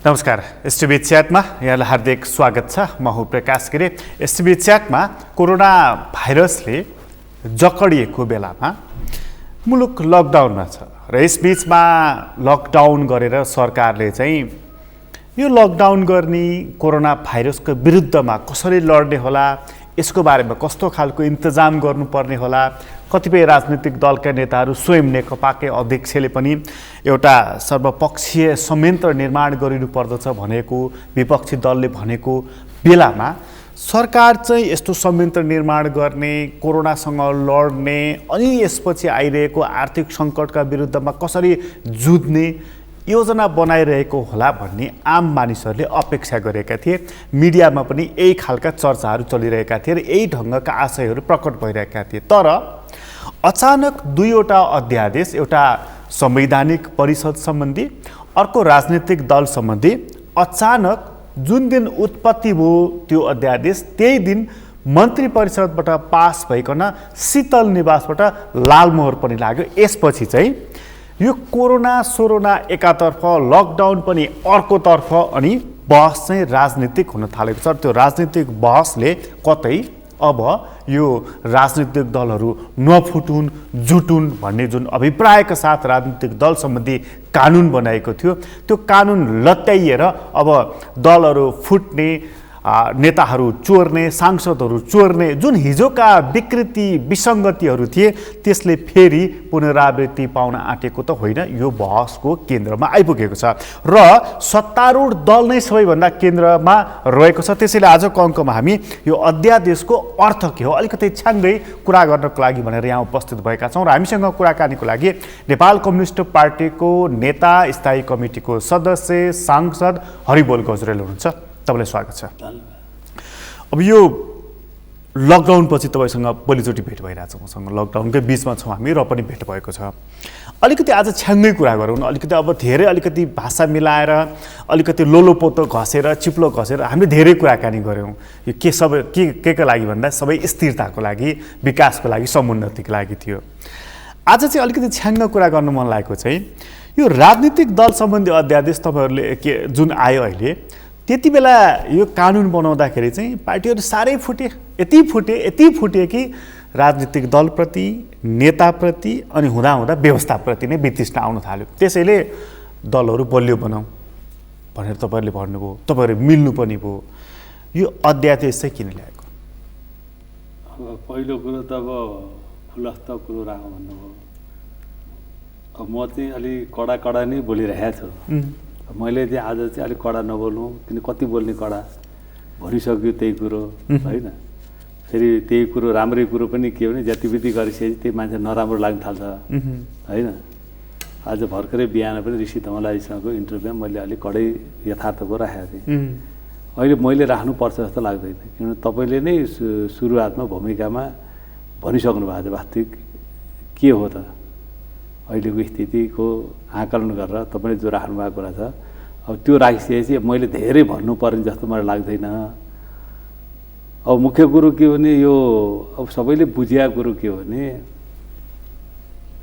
नमस्कार। एसटिभी च्याटमा यहाँलाई हार्दिक स्वागत छ। म हुँ प्रकाश गिरी। एसटिभी च्याटमा कोरोना भाइरसले जकडिएको बेलामा मुलुक लकडाउनमा छ र यसबीचमा लकडाउन गरेर सरकारले चाहिँ यो लकडाउन गर्ने कोरोना भाइरसको विरुद्धमा कसरी लड्ने होला, यसको बारेमा कस्तो खालको इन्तजाम गर्नुपर्ने होला, कतिपय राजनीतिक दलका नेताहरू स्वयं नेकपाकै अध्यक्षले पनि एउटा सर्वपक्षीय संयन्त्र निर्माण गरिनुपर्दछ भनेको विपक्षी दलले भनेको बेलामा सरकार चाहिँ यस्तो संयन्त्र निर्माण गर्ने, कोरोनासँग लड्ने अनि यसपछि आइरहेको आर्थिक सङ्कटका विरुद्धमा कसरी जुझ्ने योजना बनाइरहेको होला भन्ने आम मानिसहरूले अपेक्षा गरेका थिए। मिडियामा पनि यही खालका चर्चाहरू चलिरहेका थिए र यही ढङ्गका आशयहरू प्रकट भइरहेका थिए। तर अचानक दुईवटा अध्यादेश, एउटा संवैधानिक परिषद सम्बन्धी, अर्को राजनीतिक दल सम्बन्धी, अचानक जुन दिन उत्पत्ति भयो त्यो अध्यादेश त्यही दिन मन्त्री परिषदबाट पास भइकन शीतल निवासबाट लालमोहर पनि लाग्यो। यसपछि चाहिँ यो कोरोना एकातर्फ, लकडाउन पनि अर्कोतर्फ अनि बहस चाहिँ राजनीतिक हुन थालेको छ। त्यो राजनीतिक बहसले कतै अब यो राजनीतिक दलहरू नफुटुन्, जुटुन् भन्ने जुन अभिप्रायका साथ राजनीतिक दल सम्बन्धी कानुन बनाएको थियो, त्यो कानुन लत्याइएर अब दलहरू फुट्ने, नेताहरू चोर्ने, सांसदहरू चोर्ने जुन हिजोका विकृति विसङ्गतिहरू थिए त्यसले फेरि पुनरावृत्ति पाउन आँटेको त होइन, यो बहसको केन्द्रमा आइपुगेको छ र सत्तारूढ दल नै सबैभन्दा केन्द्रमा रहेको छ। त्यसैले आजको अङ्कमा हामी यो अध्यादेशको अर्थ के हो अलिकति छ्याङ्गै कुरा गर्नको लागि भनेर यहाँ उपस्थित भएका छौँ र हामीसँग कुराकानीको लागि नेपाल कम्युनिस्ट पार्टीको नेता, स्थायी कमिटीको सदस्य, सांसद हरिबोल गजरेल हुनुहुन्छ। तपाईँलाई स्वागत छ। अब यो लकडाउनपछि तपाईँसँग पहिलोचोटि भेट भइरहेको छ मसँग, लकडाउनकै बिचमा छौँ हामी र पनि भेट भएको छ। अलिकति आज छ्याङ्गै कुरा गरौँ न, अलिकति अब धेरै अलिकति भाषा मिलाएर, अलिकति लोलोपोतो घसेर, चिप्लो घसेर हामीले धेरै कुराकानी गऱ्यौँ। यो के सब के लागि भन्दा सबै स्थिरताको लागि, विकासको लागि, समुन्नतिको लागि थियो। आज चाहिँ अलिकति छ्याङ्ग कुरा गर्नु मन लागेको चाहिँ यो राजनीतिक दल सम्बन्धी अध्यादेश तपाईँहरूले जुन आयो अहिले, त्यति बेला यो कानुन बनाउँदाखेरि चाहिँ पार्टीहरू साह्रै फुटे, यति फुटे कि राजनीतिक दलप्रति, नेताप्रति अनि हुँदा व्यवस्थाप्रति नै वितृष्णा आउन थाल्यो। त्यसैले दलहरू बलियो बनाऊ भनेर तपाईँहरूले भन्नुभयो, तपाईँहरू मिल्नु पनि भयो। यो अध्यादेश चाहिँ किन ल्याएको? पहिलो कुरो त अब खुलस्त कुरो राख भन्नुभयो। अब म चाहिँ अलिक कडा नै बोलिरहेको छु। मैले चाहिँ आज चाहिँ अलिक कडा नबोल्नु, किन कति बोल्ने कडा भनिसक्यो त्यही कुरो होइन। फेरि त्यही कुरो राम्रै कुरो पनि के भने जतिविधि गरिसकेपछि त्यही मान्छे नराम्रो लाग्न थाल्छ होइन। आज भर्खरै बिहान पनि ऋषि धमलाजीसँगको इन्टरभ्यूमा मैले अलिक कडै यथार्थको राखेको थिएँ। अहिले मैले राख्नुपर्छ जस्तो लाग्दैन, किनभने तपाईँले नै सुरुवातमा भूमिकामा भनिसक्नु भएको छ वास्तविक के हो त अहिलेको स्थितिको आकलन गरेर तपाईँले जो राख्नु भएको कुरा छ। अब त्यो राखिसकेपछि मैले धेरै भन्नुपर्ने जस्तो मलाई लाग्दैन। अब मुख्य कुरो के हो भने यो अब सबैले बुझेको कुरो के हो भने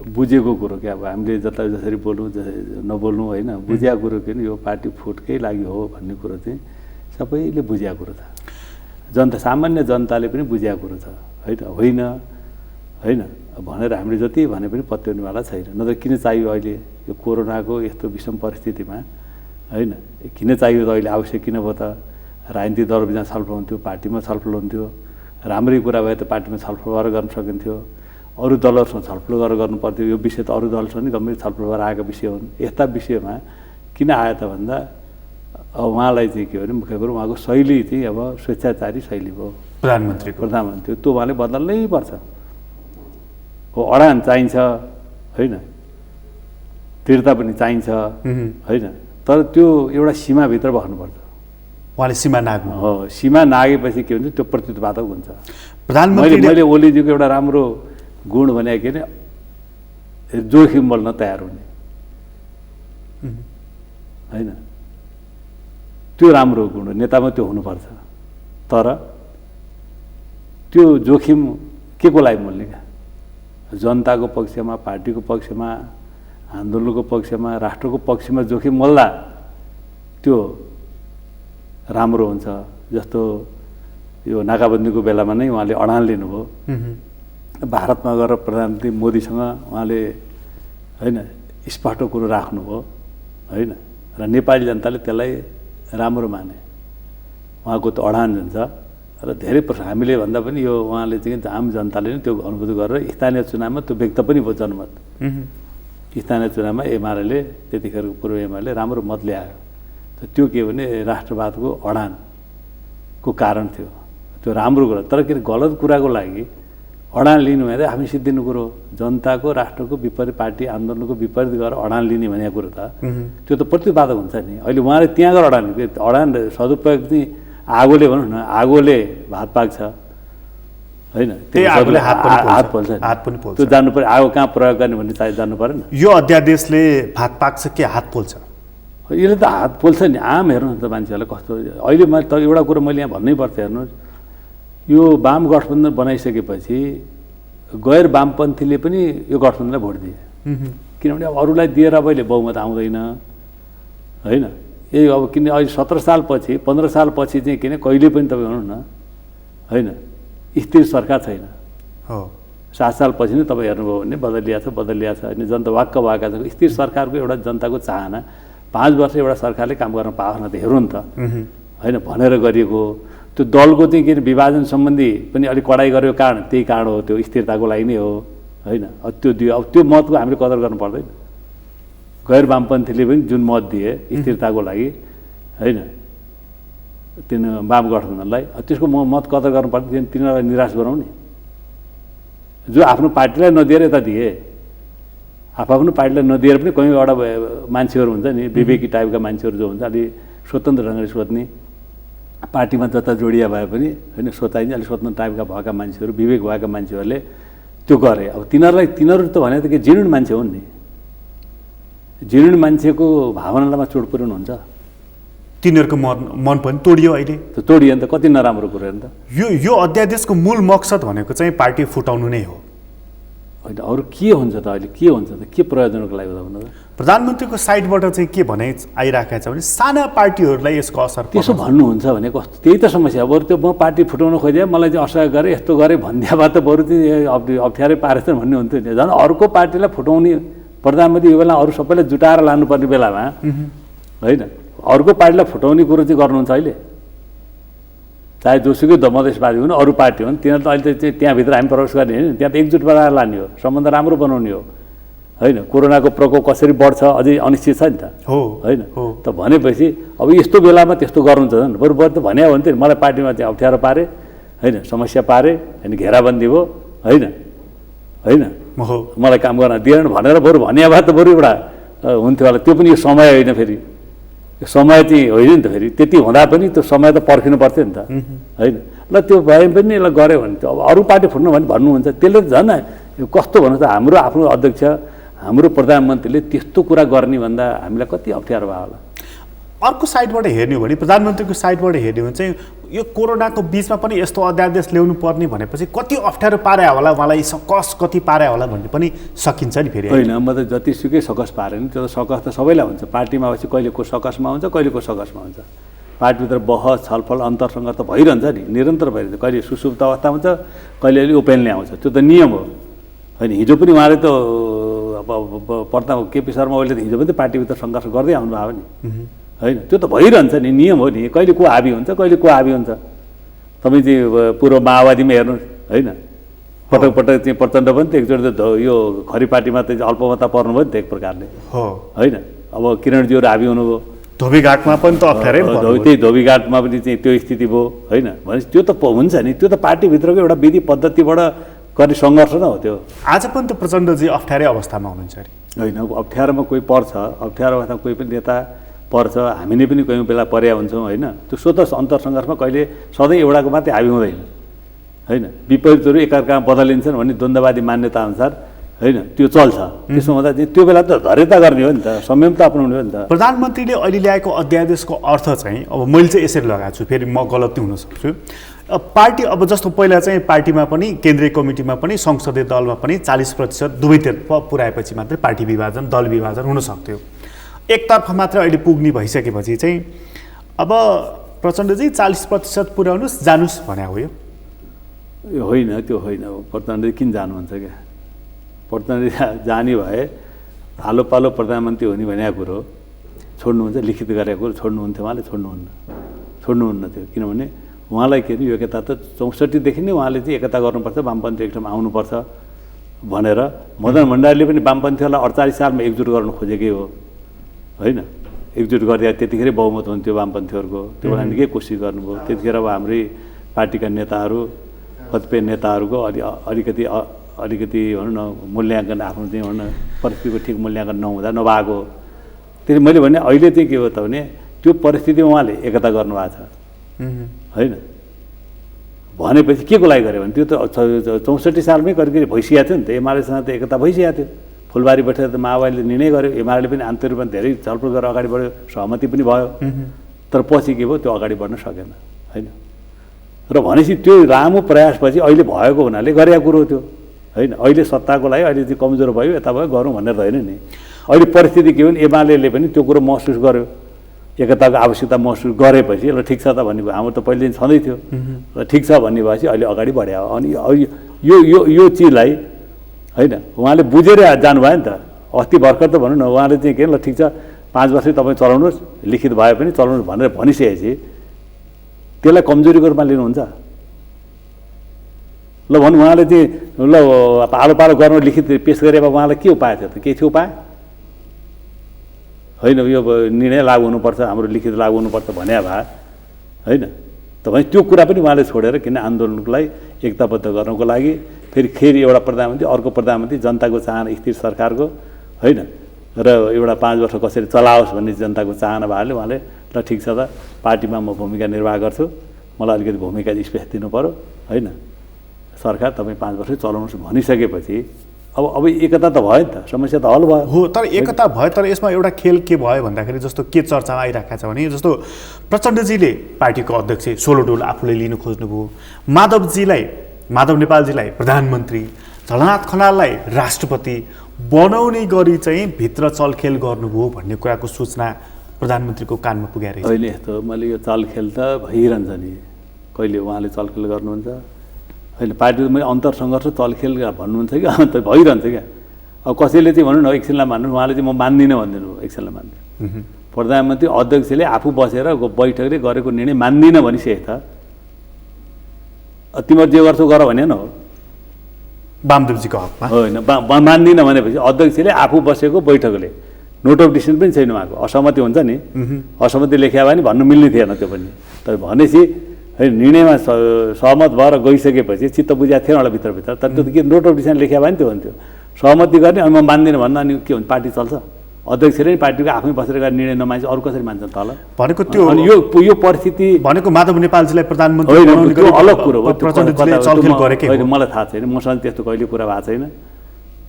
बुझेको कुरो के अब हामीले जसरी बोल्नु नबोल्नु होइन, बुझेको कुरो के भने यो पार्टी फुटकै लागि हो भन्ने कुरो चाहिँ सबैले बुझेको कुरो छ। जनता, सामान्य जनताले पनि बुझेको कुरो छ होइन होइन भनेर हामीले जति भने पनि पत्याउनेवाला छैन। नत्र किन चाहियो अहिले यो कोरोनाको यस्तो विषम परिस्थितिमा होइन, किन चाहियो त अहिले आवश्यक किन भयो त? राजनीतिक दलमा छलफल हुन्थ्यो, पार्टीमा छलफल हुन्थ्यो, राम्रै कुरा भए त पार्टीमा छलफल गरेर गर्न सकिन्थ्यो, अरू दलहरूसँग छलफल गरेर गर्नु पर्थ्यो। यो विषय त अरू दलसँग नि गम्भीर छलफल गरेर आएको विषय हुन्। यस्ता विषयमा किन आयो त भन्दा अब उहाँलाई चाहिँ के हो भने मुख्य कुरो उहाँको शैली चाहिँ अब स्वेच्छाचारी शैली भयो। प्रधानमन्त्री त्यो उहाँले बदल्नै पर्छ। हो अडान चाहिन्छ होइन, दृढता पनि चाहिन्छ होइन, तर त्यो एउटा सीमाभित्र बस्नुपर्छ। उहाँले सीमा नाग्नु हो, सीमा नागेपछि के हुन्छ त्यो प्रतित्वादक हुन्छ। प्रधानमन्त्री मैले ओलीजीको एउटा राम्रो गुण भनेको के अरे जोखिम बोल्न तयार हुने होइन, त्यो राम्रो गुण हो, नेतामा त्यो हुनुपर्छ। तर त्यो जोखिम के को लागि बोल्ने क्या? जनताको पक्षमा, पार्टीको पक्षमा, आन्दोलनको पक्षमा, राष्ट्रको पक्षमा जोखिम मोल्दा त्यो राम्रो हुन्छ। जस्तो यो नाकाबन्दीको बेलामा नै उहाँले अडान लिनुभयो। भारतमा गएर प्रधानमन्त्री मोदीसँग उहाँले होइन स्पष्ट कुरो राख्नुभयो होइन, र नेपाली जनताले त्यसलाई राम्रो माने। उहाँको त्यो अडान जुन छ र धेरै हामीले भन्दा पनि यो उहाँले चाहिँ आम जनताले नै त्यो अनुभूति गरेर स्थानीय चुनावमा त्यो व्यक्त पनि भयो जनमत। स्थानीय चुनावमा एमाले त्यतिखेरको पूर्व एमाले राम्रो मत ल्यायो। त्यो के भने राष्ट्रवादको अडानको कारण थियो। त्यो राम्रो कुरा, तर के गलत कुराको लागि अडान लिनु भने हामी सिद्धिनु कुरो जनताको राष्ट्रको विपरीत पार्टी आन्दोलनको विपरीत गरेर अडान लिने भनेको कुरो त त्यो त प्रतिवादक हुन्छ नि। अहिले उहाँले त्यहाँ गएर अडान सदुपयोग चाहिँ आगोले भनौँ न, आगोले भात पाक्छ होइन, हात पोल्छ, त्यो जान्नु पर्यो आगो कहाँ प्रयोग गर्ने भन्ने चाहिँ जान्नु परेन। यो अध्यादेशले भात पाक्छ कि हात पोल्छ? यसले त हात पोल्छ नि। आम हेर्नुहोस् त मान्छेहरूलाई कस्तो। अहिले मैले त एउटा कुरो मैले यहाँ भन्नै पर्छ, हेर्नुहोस् यो वाम गठबन्धन बनाइसकेपछि गैर वामपन्थीले पनि यो गठबन्धनलाई भोट दिए। किनभने अब अरूलाई दिएर अब अहिले बहुमत आउँदैन होइन। यही अब किन अहिले 17 सालपछि 15 सालपछि चाहिँ किन कहिले पनि तपाईँ भनौँ न होइन स्थिर सरकार छैन। 7 सालपछि नै तपाईँ हेर्नुभयो भने बदलिया छ अनि जनता वाक्क भएका छ। स्थिर सरकारको एउटा जनताको चाहना 5 वर्ष एउटा सरकारले काम गर्न पाएन त हेरौँ नि त होइन भनेर गरिएको। त्यो दलको चाहिँ के विभाजन सम्बन्धी पनि अलिक कडाइ गरेको कारण त्यही कारण हो, त्यो स्थिरताको लागि नै हो होइन। अब त्यो दियो, अब त्यो मतको हामीले कदर गर्नु पर्दैन। गैर वामपन्थीले पनि जुन मत दिए स्थिरताको लागि होइन तिन वाम गठबन्धनलाई, त्यसको मत कदर गर्नु पर्छ। तिनीहरूलाई निराश बनाउने जो आफ्नो पार्टीलाई नदिएर यता दिए, आफ्नो पार्टीलाई नदिएर पनि कहीँ एउटा मान्छेहरू हुन्छ नि विवेकी टाइपका मान्छेहरू जो हुन्छ अलिक स्वतन्त्र ढङ्गले सोध्ने, पार्टीमा जता जोडिया भए पनि होइन सोचाइने अलिक स्वतन्त्र टाइपका भएका मान्छेहरू, विवेक भएका मान्छेहरूले त्यो गरे। अब तिनीहरू त भने त के जेन्युन मान्छे हुन् नि, जेन्युन मान्छेको भावनामा चोट पुर्याउनु हुन्छ। तिनीहरूको मन पनि तोडियो अहिले। त्यो तोडियो नि त, कति नराम्रो कुरो हेर्नु त। यो अध्यादेशको मूल मकसद भनेको चाहिँ पार्टी फुटाउनु नै हो होइन। अरू के हुन्छ त अहिले, के हुन्छ त, के प्रयोजनको लागि हो भन्नु त? प्रधानमन्त्रीको साइडबाट चाहिँ के भनाइ आइरहेको छ भने साना पार्टीहरूलाई यसको असर त्यसो भन्नुहुन्छ भने कस्तो, त्यही त समस्या। बरु त्यो म पार्टी फुटाउन खोजेँ, मलाई चाहिँ असहयोग गरेँ, यस्तो गरेँ भनिदिया भए त बरु चाहिँ अप्ठ्यारै पारेछ भन्ने हुन्थ्यो नि। झन् अर्को पार्टीलाई फुटाउने प्रधानमन्त्री यो बेला अरू सबैलाई जुटाएर लानुपर्ने बेलामा होइन अर्को पार्टीलाई फुटाउने कुरो चाहिँ गर्नुहुन्छ अहिले। चाहे जोसुकै मधेसवादी हुन् अरू पार्टी हुन्, तिनीहरू त अहिले चाहिँ त्यहाँभित्र हामी प्रवेश गर्ने होइन, त्यहाँ त एकजुट बनाएर लाने हो, सम्बन्ध राम्रो बनाउने हो होइन। कोरोनाको प्रकोप कसरी बढ्छ अझै अनिश्चित छ नि त होइन। त भनेपछि अब यस्तो बेलामा त्यस्तो गर्नुहुन्छ झन्, बरु त भने हो भने त मलाई पार्टीमा चाहिँ अप्ठ्यारो पारे होइन, समस्या पारे होइन, घेराबन्दी भयो होइन होइन, मलाई काम गर्न दिएन भनेर बरु भने भए त बरु एउटा हुन्थ्यो होला। त्यो पनि यो समय होइन, फेरि समय चाहिँ होइन नि त। फेरि त्यति हुँदा पनि त्यो समय त पर्खिनु पर्थ्यो नि त होइन। ल त्यो भए पनि यसलाई गऱ्यो भने त अब अरू पार्टी फुट्नु भने भन्नुहुन्छ, त्यसले झन् कस्तो भन्नुहोस् त। हाम्रो आफ्नो अध्यक्ष हाम्रो प्रधानमन्त्रीले त्यस्तो कुरा गर्ने भन्दा हामीलाई कति अप्ठ्यारो भयो होला। अर्को साइडबाट हेर्ने हो भने प्रधानमन्त्रीको साइडबाट हेर्ने हो भने चाहिँ यो कोरोनाको बिचमा पनि यस्तो अध्यादेश ल्याउनु पर्ने भनेपछि कति अप्ठ्यारो पारे होला उहाँलाई, सकस कति पारे होला भन्ने पनि सकिन्छ नि। फेरि होइन, म त जतिसुकै सकस पारे नि त्यो त सकस त सबैलाई हुन्छ। पार्टीमा पछि कहिले को सकसमा हुन्छ, कहिले को सकसमा हुन्छ। पार्टीभित्र बहस छलफल अन्तरसङ्घर्ष त भइरहन्छ नि, निरन्तर भइरहन्छ। कहिले सुसुप्त अवस्था हुन्छ, कहिले अलिक ओपेनली आउँछ, त्यो त नियम हो होइन। हिजो पनि उहाँले त केपी शर्मा ओलीले त हिजो पनि त पार्टीभित्र सङ्घर्ष गर्दै आउनुभयो नि होइन। त्यो त भइरहन्छ नि, नियम हो नि। कहिले को हाबी हुन्छ, कहिले को हाबी हुन्छ। तपाईँ चाहिँ पूर्व माओवादीमा हेर्नुहोस् होइन, पटक पटक चाहिँ प्रचण्ड पनि त एकचोटि त यो खरी पार्टीमा त अल्पमतमा पर्नुभयो नि त एक प्रकारले होइन। अब किरणजीहरू हाबी हुनुभयो, धोबीघाटमा पनि त अप्ठ्यारै त्यही धोबीघाटमा पनि चाहिँ त्यो स्थिति भयो होइन। भनेपछि त्यो त हुन्छ नि, त्यो त पार्टीभित्रको एउटा विधि पद्धतिबाट गर्ने सङ्घर्ष न हो त्यो। आज पनि त प्रचण्डजी अप्ठ्यारै अवस्थामा हुनुहुन्छ अरे होइन। अप्ठ्यारोमा कोही पर्छ, अप्ठ्यारो अवस्थामा कोही पनि नेता पर्छ, हामीले पनि कहीँ बेला पर्या हुन्छौँ होइन। त्यो स्वतः अन्तरसङ्घर्षमा कहिले सधैँ एउटाको मात्रै हाबी हुँदैन होइन। विपरीतहरू एकअर्कामा बदलिन्छन् भन्ने द्वन्द्ववादी मान्यता अनुसार होइन त्यो चल्छ। त्यसो हुँदा चाहिँ त्यो बेला त धैर्यता गर्ने हो नि त, संयम त अपनाउने हो नि त। प्रधानमन्त्रीले अहिले ल्याएको अध्यादेशको अर्थ चाहिँ अब मैले चाहिँ यसरी लगाएको छु, फेरि म गलती हुनसक्छु। पार्टी अब जस्तो पहिला चाहिँ पार्टीमा पनि केन्द्रीय कमिटीमा पनि संसदीय दलमा पनि 40% दुवैतिर पुऱ्याएपछि मात्रै पार्टी विभाजन दल विभाजन हुन सक्थ्यो। एकतर्फ मात्र अहिले पुग्ने भइसकेपछि चाहिँ अब प्रचण्डजी 40% पुर्याउनुहोस् जानुहोस् भने हो यो होइन, त्यो होइन। प्रधानमन्त्री किन जानुहुन्छ क्या? प्रधानमन्त्री जाने भए आलो पालो प्रधानमन्त्री हुने भनेको कुरो छोड्नुहुन्छ, लिखित गरेको कुरो छोड्नुहुन्थ्यो, उहाँले छोड्नुहुन्न थियो। किनभने उहाँलाई के अरे यो एकता त 64देखि नै उहाँले चाहिँ एकता गर्नुपर्छ, वामपन्थी एक ठाउँमा आउनुपर्छ भनेर मदन भण्डारीले पनि वामपन्थीहरूलाई 48 सालमा एकजुट गर्नु खोजेकै हो होइन। एकजुट गरिदिए त्यतिखेरै बहुमत हुन्थ्यो वामपन्थीहरूको, त्यो बेला निकै कोसिस गर्नुभयो। त्यतिखेर अब हाम्रै पार्टीका नेताहरू, कतिपय नेताहरूको अलिकति भनौँ न मूल्याङ्कन आफ्नो चाहिँ भनौँ न परिस्थितिको ठिक मूल्याङ्कन नहुँदा नभएको। त्यसले मैले भने अहिले चाहिँ के हो त भने त्यो परिस्थितिमा उहाँले एकता गर्नुभएको छ होइन। भनेपछि के को लागि गर्यो भने त्यो त 64 सालमै करिब भइसकेको थियो नि त। एमालेसँग त एकता भइसकेको थियो। फुलबारी बैठक त माओवादीले निर्णय गर्यो, एमाले पनि आन्तरिक रूपमा धेरै छलफल गरेर अगाडि बढ्यो, सहमति पनि भयो। तर पछि के भयो, त्यो अगाडि बढ्न सकेन होइन। र भनेपछि त्यो लामो प्रयासपछि अहिले भएको हुनाले गरेको कुरो थियो होइन। अहिले सत्ताको लागि अहिले चाहिँ कमजोर भयो, यता भयो, गरौँ भनेर त होइन नि। अहिले परिस्थिति के हो भने एमाले पनि त्यो कुरो महसुस गर्यो, एकताको आवश्यकता महसुस गरेपछि ल ठिक छ त भन्ने भयो। हाम्रो त पहिलेदेखि छँदै थियो र ठिक छ भन्ने भएपछि अहिले अगाडि बढ्यो। अनि यो चिजलाई होइन उहाँले बुझेर जानुभयो नि त। अस्ति भर्खर त भनौँ न उहाँले चाहिँ के ल ठिक छ 5 वर्ष तपाईँ चलाउनुहोस्, लिखित भए पनि चलाउनुहोस् भनेर भनिसकेपछि त्यसलाई कमजोरीको रूपमा लिनुहुन्छ? ल भन्नु उहाँले चाहिँ ल आलो पालो गर्न लिखित पेस गरेर उहाँलाई के उपाय थियो त? केही थियो उपाय होइन? यो निर्णय लागू हुनुपर्छ, हाम्रो लिखित लागू हुनुपर्छ भने भए होइन। तपाईँ त्यो कुरा पनि उहाँले छोडेर किन आन्दोलनको लागि एकताबद्ध गर्नको लागि फेरि एउटा प्रधानमन्त्री, अर्को प्रधानमन्त्री, जनताको चाहना स्थिर सरकारको होइन र एउटा 5 वर्ष कसरी चलाओस् भन्ने जनताको चाहना भएले उहाँले ल ठिक छ त पार्टीमा म भूमिका निर्वाह गर्छु, मलाई अलिकति भूमिका स्पेस दिनु पऱ्यो होइन, सरकार तपाईँ 5 वर्ष चलाउनुहोस् भनिसकेपछि अब एकता त भयो नि त, समस्या त हल भयो हो। तर एकता भयो, तर यसमा एउटा खेल के भयो भन्दाखेरि जस्तो के चर्चामा आइरहेको छ भने जस्तो प्रचण्डजीले पार्टीको अध्यक्ष 16 डोल आफूले लिनु खोज्नुभयो, माधव नेपालजीलाई प्रधानमन्त्री, झलनाथ खनाललाई राष्ट्रपति बनाउने गरी चाहिँ भित्र चलखेल गर्नुभयो भन्ने कुराको सूचना प्रधानमन्त्रीको कानमा पुगेर अहिले यस्तो मैले यो चलखेल त भइरहन्छ नि, कहिले उहाँले चलखेल गर्नुहुन्छ होइन। पार्टीको मैले अन्तर सङ्घर्ष चलखेल भन्नुहुन्छ कि अन्त भइरहन्छ क्या। अब कसैले चाहिँ भनौँ न एकछिनलाई मान्नु, उहाँले चाहिँ म मान्दिनँ भनिदिनु, एकछिनलाई मान्दिनँ। प्रधानमन्त्री अध्यक्षले आफू बसेर बैठकले गरेको निर्णय मान्दिनँ भनिसके त तिमीहरू जे गर्छौ गर भने न हो वामदेवजीको हकमा होइन। मान्दिनँ भनेपछि अध्यक्षले आफू बसेको बैठकले नोट अफ डिसिसन पनि छैन उहाँको, असहमति हुन्छ नि, असहमति लेख्या भने भन्नु मिल्ने थिएन त्यो पनि। तर भनेपछि होइन निर्णयमा सहमत भएर गइसकेपछि चित्त बुझाएको थिएन होला भित्रभित्र, तर त्यो के नोट अफ डिसिसन लेख्या भने त्यो हुन्थ्यो। सहमति गर्ने अनि म मान्दिनँ भन्न अनि के हुन्छ, पार्टी चल्छ? अध्यक्षले पार्टीको आफै बसेर निर्णय नमान्छ अरू कसरी मान्छन् तल भनेको त्यो। अनि यो परिस्थिति भनेको माधव नेपालजीलाई प्रधानमन्त्री होइन, त्यो अलग कुरो हो। प्रचण्डजीले चलखेल गरेकै होइन, मलाई थाहा छैन, मसँग त्यस्तो कहिले कुरा भएको छैन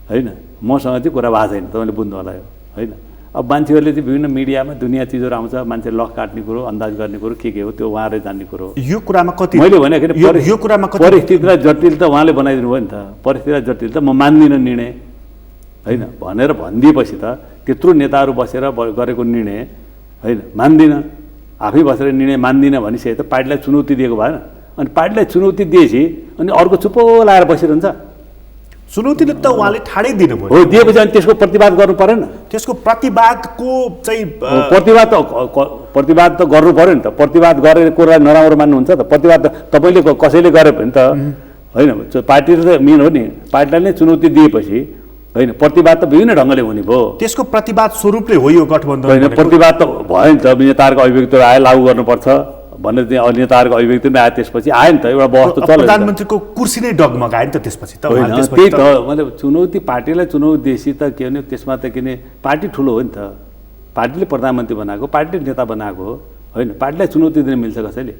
होइन। मसँग चाहिँ कुरा भएको छैन, तपाईँले बुझ्नु होला यो होइन। अब मान्छेहरूले चाहिँ विभिन्न मिडियामा दुनियाँ चिजहरू आउँछ, मान्छे लक काट्ने कुरो, अन्दाज गर्ने कुरो के हो त्यो उहाँहरूले जान्ने कुरो हो। यो कुरामा कति मैले भनेको यो कुरामा कति परिस्थितिलाई जटिल त उहाँले बनाइदिनु भयो नि त। परिस्थितिलाई जटिल त म मान्दिनँ निर्णय होइन भनेर भनिदिएपछि त त्यत्रो नेताहरू बसेर गरेको निर्णय होइन मान्दिनँ, आफै बसेर निर्णय मान्दिनँ भनिसके त पार्टीलाई चुनौती दिएको भएन। अनि पार्टीलाई चुनौती दिएपछि अनि अर्को चुप्पो लाएर बसिरहन्छ। चुनौतीले त उहाँले ठाडै दिनुभयो हो, दिएपछि अनि त्यसको प्रतिवाद गर्नु परेन? त्यसको प्रतिवादको चाहिँ प्रतिवाद त गर्नु पऱ्यो नि त। प्रतिवाद गरेर कुरा नराम्रो मान्नुहुन्छ त? प्रतिवाद तपाईँले कसैले गरे भने त होइन, पार्टीले त मेन हो नि, पार्टीलाई नै चुनौती दिएपछि होइन प्रतिवाद त विभिन्न ढङ्गले हुने भयो। त्यसको प्रतिवाद स्वरूपले हो यो गठबन्धन होइन, प्रतिवाद त भयो नि त। नेताहरूको अभिव्यक्ति आयो, लागू गर्नुपर्छ भनेर चाहिँ नेताहरूको अभिव्यक्ति पनि आयो, त्यसपछि आयो नि त एउटा व्यवस्था चल्यो। प्रधानमन्त्रीको कुर्सी नै डगमगायो नि त त्यसपछि त। त्यही त मतलब चुनौती, पार्टीलाई चुनौती दिएपछि त के भने त्यसमा त किन पार्टी ठुलो हो नि त, पार्टीले प्रधानमन्त्री बनाएको, पार्टीले नेता बनाएको हो होइन। पार्टीलाई चुनौती दिन मिल्छ कसैले?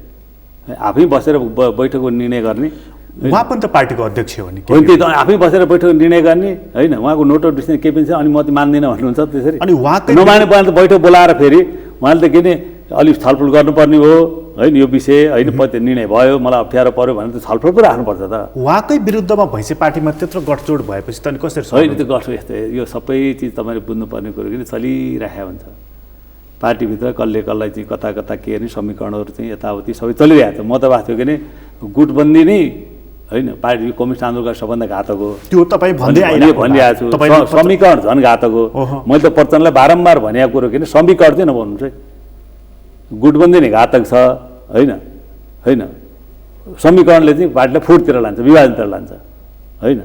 आफै बसेर बैठकको निर्णय गर्ने, उहाँ पनि त पार्टीको अध्यक्ष हो नि। होइन, त्यही त आफै बसेर बैठक निर्णय गर्ने होइन। उहाँको नोट अफ डिसिसन केही पनि छ, अनि म त मान्दिनँ भन्नुहुन्छ त्यसरी। अनि उहाँकै नमाने त बैठक बोलाएर फेरि उहाँले त के नि अलिक छलफल गर्नुपर्ने हो होइन, यो विषय होइन निर्णय भयो, मलाई अप्ठ्यारो पऱ्यो भने त छलफल पो राख्नुपर्छ त। उहाँकै विरुद्धमा भैँसे पार्टीमा त्यत्रो गठजोड भएपछि त अनि कसरी होइन? त्यो गर्छु यस्तै, यो सबै चिज तपाईँले बुझ्नुपर्ने कुरो कि चलिरहेको हुन्छ पार्टीभित्र कसले कसलाई चाहिँ कता कता के गर्ने समीकरणहरू चाहिँ यताउति सबै चलिरहेको छ। म त भएको थियो कि गुटबन्दी नै होइन पार्टी कम्युनिस्ट आन्दोलनका सबभन्दा घातक हो त्यो तपाईँ भनिरहेको छु। समीकरण झन् घातक हो। मैले त प्रचण्डलाई बारम्बार भनेको कुरो किन समीकरण चाहिँ नबन्नुहोस् है। गुटबन्दी नै घातक छ होइन होइन समीकरणले चाहिँ पार्टीलाई फुटतिर लान्छ विभाजनतिर लान्छ होइन।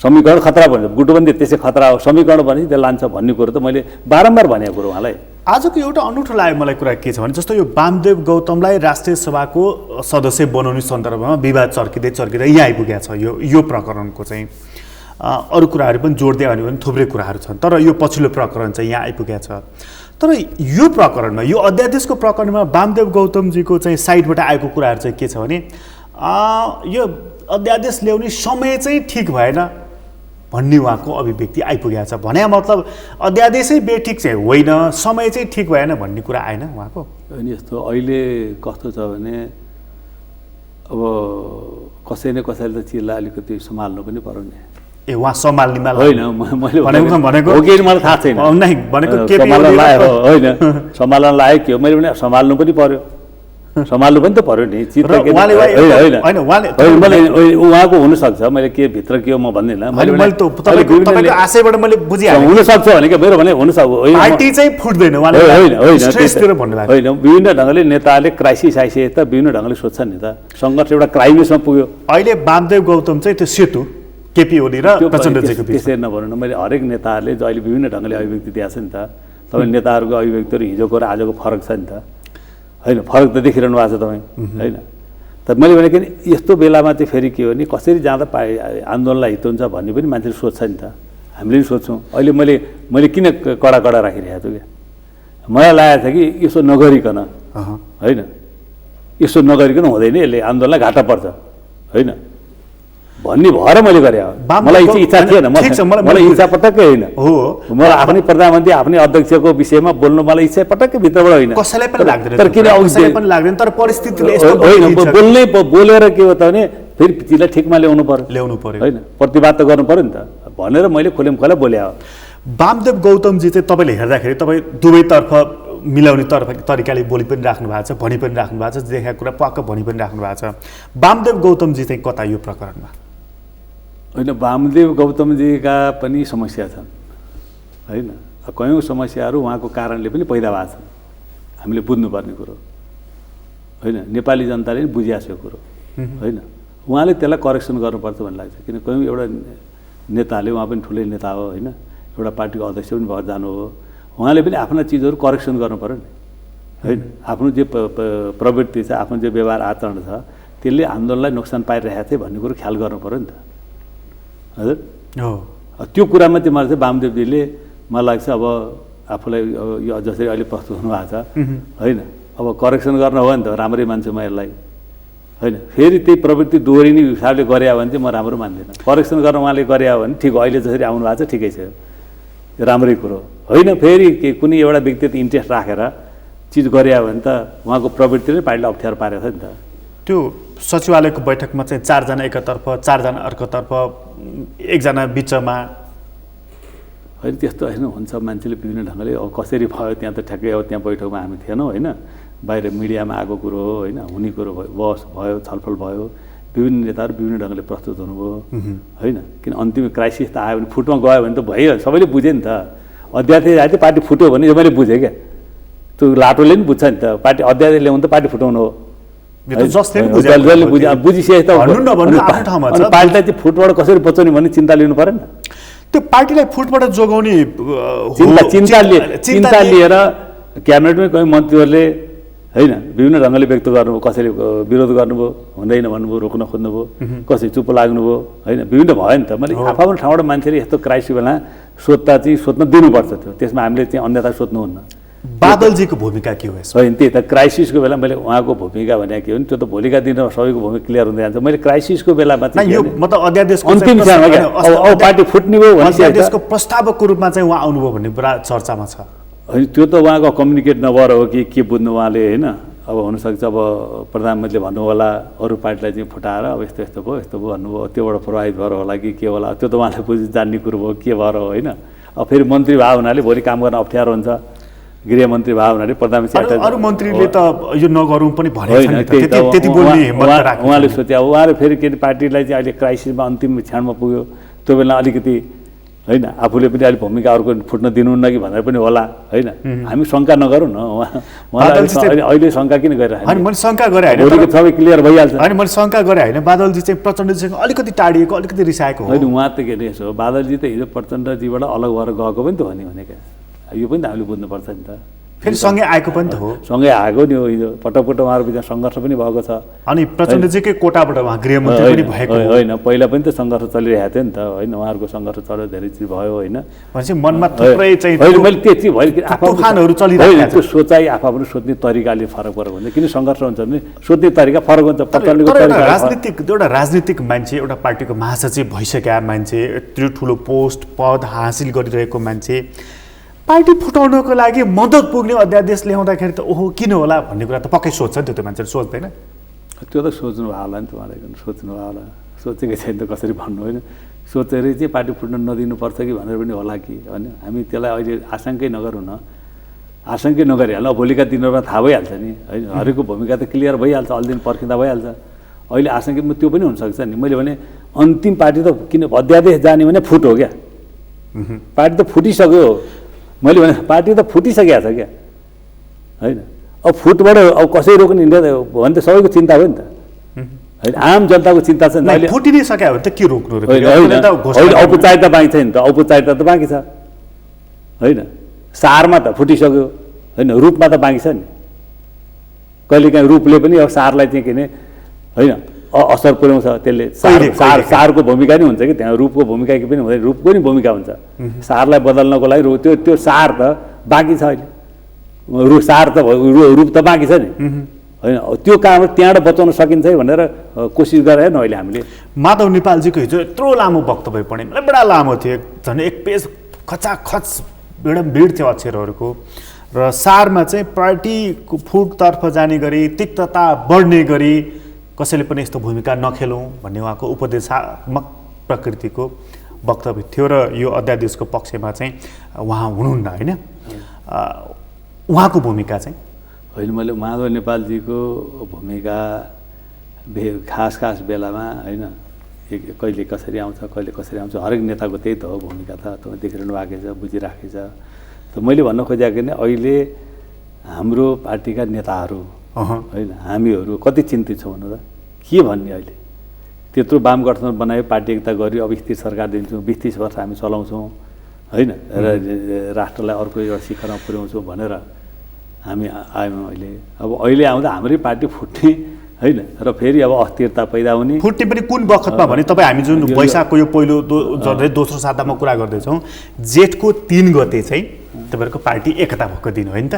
समीकरण खतरा भन्छ गुटबन्दी त्यसै खतरा हो समीकरण भने त्यो लान्छ भन्ने कुरो त मैले बारम्बार भनेको कुरो उहाँलाई। आजको एउटा अनौठो लाग्यो मलाई कुरा के छ भने जस्तो यो वामदेव गौतमलाई राष्ट्रिय सभाको सदस्य बनाउने सन्दर्भमा विवाद चर्किँदै यहाँ आइपुगेको छ। यो प्रकरणको चाहिँ अरू कुराहरू पनि जोड्दै आउने भने थुप्रै कुराहरू छन् तर यो पछिल्लो प्रकरण चाहिँ यहाँ आइपुगेको छ। तर यो प्रकरणमा यो अध्यादेशको प्रकरणमा वामदेव गौतमजीको चाहिँ साइडबाट आएको कुराहरू चाहिँ के छ भने यो अध्यादेश ल्याउने समय चाहिँ ठिक भएन भन्ने उहाँको अभिव्यक्ति आइपुगेको छ। भने मतलब अध्यादेशै बेठिक चाहिँ होइन समय चाहिँ ठिक भएन भन्ने कुरा आएन उहाँको। अनि यस्तो अहिले कस्तो छ भने अब कसै न कसैले त चिल्ला अलिकति सम्हाल्नु पनि पर्यो नि। ए उहाँ सम्हाल्नेमा होइन मैले भनेको हो कि मलाई थाहा छैन भनेको सम्हाल्न लाग्यो होइन सम्हाल्न लाग्यो के हो मैले भने सम्हाल्नु पनि पर्यो सम्हाल्नु पनि त पर्यो नि चित्र उहाँको हुनसक्छ मैले के भित्र के हो म भन्दिनँ हुनसक्छ भने क्या मेरो भने हुनसक्छ होइन विभिन्न ढङ्गले नेताले क्राइसिस आइसके त विभिन्न ढङ्गले सोध्छन् नि त सङ्घर्ष एउटा क्राइसिसमा पुग्यो। अहिले वामदेव गौतम चाहिँ त्यो सेतु केपी ओली र प्रचण्डजीको त्यसरी नभन्नु मैले हरेक नेताहरूले अहिले विभिन्न ढङ्गले अभिव्यक्ति दिएको छ नि त तपाईँ नेताहरूको अभिव्यक्तिहरू हिजोको र आजको फरक छ नि त होइन फरक त देखिरहनु भएको छ तपाईँ होइन। त मैले भनेको नि यस्तो बेलामा चाहिँ फेरि के हो भने कसरी जाँदा आन्दोलनलाई हित हुन्छ भन्ने पनि मान्छेले सोध्छ नि त हामीले पनि सोध्छौँ। अहिले मैले किन कडा राखिरहेको छु क्या मलाई लागेको छ कि यसो नगरिकन होइन यसो नगरिकन हुँदैन यसले आन्दोलनलाई घाटा पर्छ होइन भन्ने भएर मैले गरेँ। मलाई इच्छा थिएन मलाई इच्छा पटक्कै होइन हो मलाई आफ्नै प्रधानमन्त्री आफ्नै अध्यक्षको विषयमा बोल्नु मलाई इच्छा पटक्कै भित्रबाट होइन कसैलाई पनि लाग्दैन तर किन लाग्दैन तर परिस्थितिले होइन बोलेर के हो त भने फेरि चिजलाई ठिकमा ल्याउनु पर्यो होइन प्रतिवाद त गर्नु पर्यो नि त भनेर मैले खोलेमखोला बोले हो। वामदेव गौतमजी चाहिँ तपाईँले हेर्दाखेरि तपाईँ दुवैतर्फ मिलाउने तरिकाले बोली पनि राख्नु भएको छ भनी पनि राख्नु भएको छ देखाएको कुरा पक्क भनी पनि राख्नु भएको छ। वामदेव गौतमजी चाहिँ कता यो प्रकरणमा होइन वामदेव गौतमजीका पनि समस्या छन् होइन कयौँ समस्याहरू उहाँको कारणले पनि पैदा भएको छन् हामीले बुझ्नुपर्ने कुरो होइन नेपाली जनताले पनि बुझिआएको कुरो होइन उहाँले त्यसलाई करेक्सन गर्नुपर्छ भन्ने लाग्छ किन कयौँ एउटा नेताले उहाँ पनि ठुलै नेता हो होइन एउटा पार्टीको अध्यक्ष पनि भएर जानु हो उहाँले पनि आफ्ना चिजहरू करेक्सन गर्नु पऱ्यो नि होइन आफ्नो जे प्रवृत्ति छ आफ्नो जे व्यवहार आचरण छ त्यसले आन्दोलनलाई नोक्सान पाइरहेको थियो भन्ने कुरो ख्याल गर्नु पऱ्यो नि त हजुर त्यो कुरामा चाहिँ मलाई चाहिँ वामदेवजीले मलाई लाग्छ अब आफूलाई यो जसरी अहिले प्रस्तुत हुनुभएको छ होइन अब करेक्सन गर्न हो नि त राम्रै मान्छे म यसलाई होइन फेरि त्यही प्रवृत्ति दोहोरिने हिसाबले गरे भने चाहिँ म राम्रो मान्दिनँ। करेक्सन गर्न उहाँले गरे भने ठिक हो अहिले जसरी आउनु भएको छ ठिकै छ यो राम्रै कुरो होइन फेरि कुनै एउटा व्यक्तिगत इन्ट्रेस्ट राखेर चिज गरे भने त उहाँको प्रवृत्तिले पार्टीलाई अप्ठ्यारो पारेको छ नि त। त्यो सचिवालयको बैठकमा चाहिँ 4 जना एकतर्फ 4 जना अर्कोतर्फ एकजना बिचमा होइन त्यस्तो होइन हुन्छ मान्छेले विभिन्न ढङ्गले अब कसरी भयो त्यहाँ त ठ्याक्कै अब त्यहाँ बैठकमा हामी थिएनौँ होइन बाहिर मिडियामा आएको कुरो हो होइन हुने कुरो भयो छलफल भयो विभिन्न नेताहरू विभिन्न ढङ्गले प्रस्तुत हुनुभयो होइन किन अन्तिम क्राइसिस त आयो भने फुटमा गयो भने त भयो सबैले बुझ्यो नि त अध्यादेश आयो त्यो पार्टी फुट्यो भने यो मैले बुझेँ क्या त्यो लाटोले पनि बुझ्छ नि त पार्टी अध्यादेश ल्याउनु त पार्टी फुटाउनु हो बुझिसके त पार्टीलाई चाहिँ फुटबाट कसरी बचाउने भन्ने चिन्ता लिनु परेन त्यो पार्टीलाई फुटबाट जोगाउने चिन्ता लिएर क्याबिनेटमै कोही मन्त्रीहरूले होइन विभिन्न ढङ्गले व्यक्त गर्नुभयो कसैले विरोध गर्नुभयो हुँदैन भन्नुभयो रोक्न खोज्नुभयो कसै चुप लाग्नुभयो होइन विभिन्न भयो नि त मैले आफ्नो ठाउँबाट मान्छेले यस्तो क्राइसिस बेला सोध्न दिनुपर्छ थियो त्यसमा हामीले चाहिँ अन्यथा सोध्नुहुन्न। बादलजीको भूमिका के हो होइन त्यही त क्राइसिसको बेला मैले उहाँको भूमिका भनेको के हो नि त्यो त भोलिका दिनमा सबैको भूमिका क्लियर हुँदै जान्छ। मैले क्राइसिसको बेलामा अन्तिम पार्टी फुट्ने भयो अध्यादेशको प्रस्तावकको रूपमा चाहिँ उहाँ आउनुभयो भन्ने पुरा चर्चामा छ होइन त्यो त उहाँको कम्युनिकेट नभएर हो कि के बुझ्नु उहाँले होइन अब हुनसक्छ अब प्रधानमन्त्रीले भन्नु होला अरू पार्टीलाई चाहिँ फुटाएर अब यस्तो भयो भन्नुभयो त्योबाट प्रभावित भएर होला कि के होला त्यो त उहाँले बुझि जान्ने कुरो भयो के भएर हो होइन अब फेरि मन्त्री भए हुनाले भोलि काम गर्न अप्ठ्यारो हुन्छ गृहमन्त्री भयो भने प्रधानमन्त्री अरू मन्त्रीले त यो नगरौँ पनि भनेको होइन, छ नि त। त्यही त त्यति बोल्ने हिम्मत त राखेको उहाँले सोचे अब उहाँले फेरि के अरे पार्टीलाई चाहिँ अहिले क्राइसिसमा अन्तिम क्षणमा पुग्यो, त्यो बेला अलिकति होइन आफूले पनि अलिक भूमिका अर्को फुट्न दिनुहुन्न कि भनेर पनि होला होइन। हामी शङ्का नगरौँ न, उहाँलाई अहिले शङ्का किन गरिरहेको अनि मैले शङ्का गरेँ होइन, भोलिको सबै क्लियर भइहाल्छ। अनि मैले शङ्का गरेँ होइन, बादलजी चाहिँ प्रचण्डजीसँग अलिकति टाढिएको, अलिकति रिसाएको हो। होइन उहाँ त के अरे यसो बादलजी त हिजो प्रचण्डजीबाट अलग भएर गएको पनि त हो नि भनेका, यो पनि त हामीले बुझ्नुपर्छ नि त। फेरि सँगै आएको पनि त हो, सँगै आएको नि हो, हिजो पटक उहाँहरू बिचमा सङ्घर्ष पनि भएको छ। अनि प्रचण्डजीकै कोटाबाट उहाँ गृहमन्त्री पनि भएको हो। होइन पहिला पनि त सङ्घर्ष चलिरहेको थियो नि त होइन, उहाँहरूको सङ्घर्ष चल्यो, धेरै चिज भयो होइन। भनेपछि मनमा थुप्रै चाहिँ मैले त्यो चिज भयो कि तुफानहरू चलिरहेको त्यो सोचाइ आफूले सोध्ने तरिकाले फरक परेको हुन्छ। किन सङ्घर्ष हुन्छ भने सोध्ने तरिका फरक हुन्छ। एउटा राजनीतिक मान्छे, एउटा पार्टीको महासचिव भइसकेका मान्छे, यत्रो ठुलो पोस्ट पद हासिल गरिरहेको मान्छे पार्टी फुटाउनको लागि मद्दत पुग्ने अध्यादेश ल्याउँदाखेरि त ओहो किन होला भन्ने कुरा त पक्कै सोध्छ नि, त्यो मान्छेले सोच्दैन। त्यो त सोच्नु भयो होला नि त, उहाँले सोच्नु भयो होला, सोचेकै छैन त कसरी भन्नु होइन। सोचेरै चाहिँ पार्टी फुट्न नदिनुपर्छ कि भनेर पनि होला कि होइन। हामी त्यसलाई अहिले आशंकै नगरौँ न, आशंकै नगरिहाल्नु। भोलिका दिनहरूमा थाहा भइहाल्छ नि होइन, हरेकको भूमिका त क्लियर भइहाल्छ, अलि दिन पर्खिँदा भइहाल्छ। अहिले आशंकै त्यो पनि हुनसक्छ नि। मैले भने अन्तिम पार्टी त किन अध्यादेश जाने भने फुट हो क्या, पार्टी त फुटिसक्यो। मैले भने पार्टी त फुटिसकेको छ क्या होइन। अब फुटबाट अब कसै रोक्ने भने त सबैको चिन्ता हो नि त होइन, आम जनताको चिन्ता छ नि। फुटि नै सक्यो भने त के रोक्नु र? औपचारिकता बाँकी छ नि त, औपचारिकता त बाँकी छ होइन। सारमा त फुटिसक्यो होइन, रूपमा त बाँकी छ नि। कहिलेकाहीँ रूपले पनि अब सारलाई चाहिँ के अरे होइन असर पुर्याउँछ, त्यसले सारको भूमिका नै हुन्छ कि त्यहाँ रूपको भूमिका पनि हुँदैन, रूपको नि भूमिका हुन्छ। सारलाई बदल्नको लागि त्यो सार त बाँकी छ अहिले, सार त रूप त बाँकी छ नि होइन। त्यो काम त्यहाँबाट बचाउन सकिन्छ है भनेर कोसिस गरेर अहिले हामीले। माधव नेपालजीको हिजो यत्रो लामो वक्तव्य पढेँ, मलाई बडा लामो थियो, झन् एक पेज खचाखच एउटा भिड थियो अक्षरहरूको। र सारमा चाहिँ पार्टीको फुटतर्फ जाने गरी, तिक्तता बढ्ने गरी कसैले पनि यस्तो भूमिका नखेलौँ भन्ने उहाँको उपदेशात्मक प्रकृतिको वक्तव्य थियो। र यो अध्यादेशको पक्षमा चाहिँ उहाँ हुनुहुन्न होइन, उहाँको भूमिका चाहिँ होइन। मैले माधव नेपालजीको भूमिका खास बेलामा होइन, कहिले कसरी आउँछ कहिले कसरी आउँछ, हरेक नेताको त्यही त हो भूमिका त देखिरहनु भएको छ, बुझिराखेको छ। त मैले भन्न खोजेको नि अहिले हाम्रो पार्टीका नेताहरू होइन, हामीहरू कति चिन्तित छौँ भन्नु त, के भन्ने अहिले त्यत्रो वाम गठबन्धन बनायो, पार्टी एकता गऱ्यो, अब स्थिर सरकार दिन्छौँ, 20-30 वर्ष हामी चलाउँछौँ होइन, र राष्ट्रलाई अर्को एउटा शिखरमा पुर्याउँछौँ भनेर हामी आयौँ। अहिले आउँदा हाम्रै पार्टी फुट्ने होइन, र फेरि अब अस्थिरता पैदा हुने। फुट्ने पनि कुन बखतमा भने तपाईँ हामी जुन वैशाखको यो पहिलो दोस्रो सातामा कुरा गर्दैछौँ, जेठको 3 गते चाहिँ तपाईँहरूको पार्टी एकता भएको दिन हो नि त।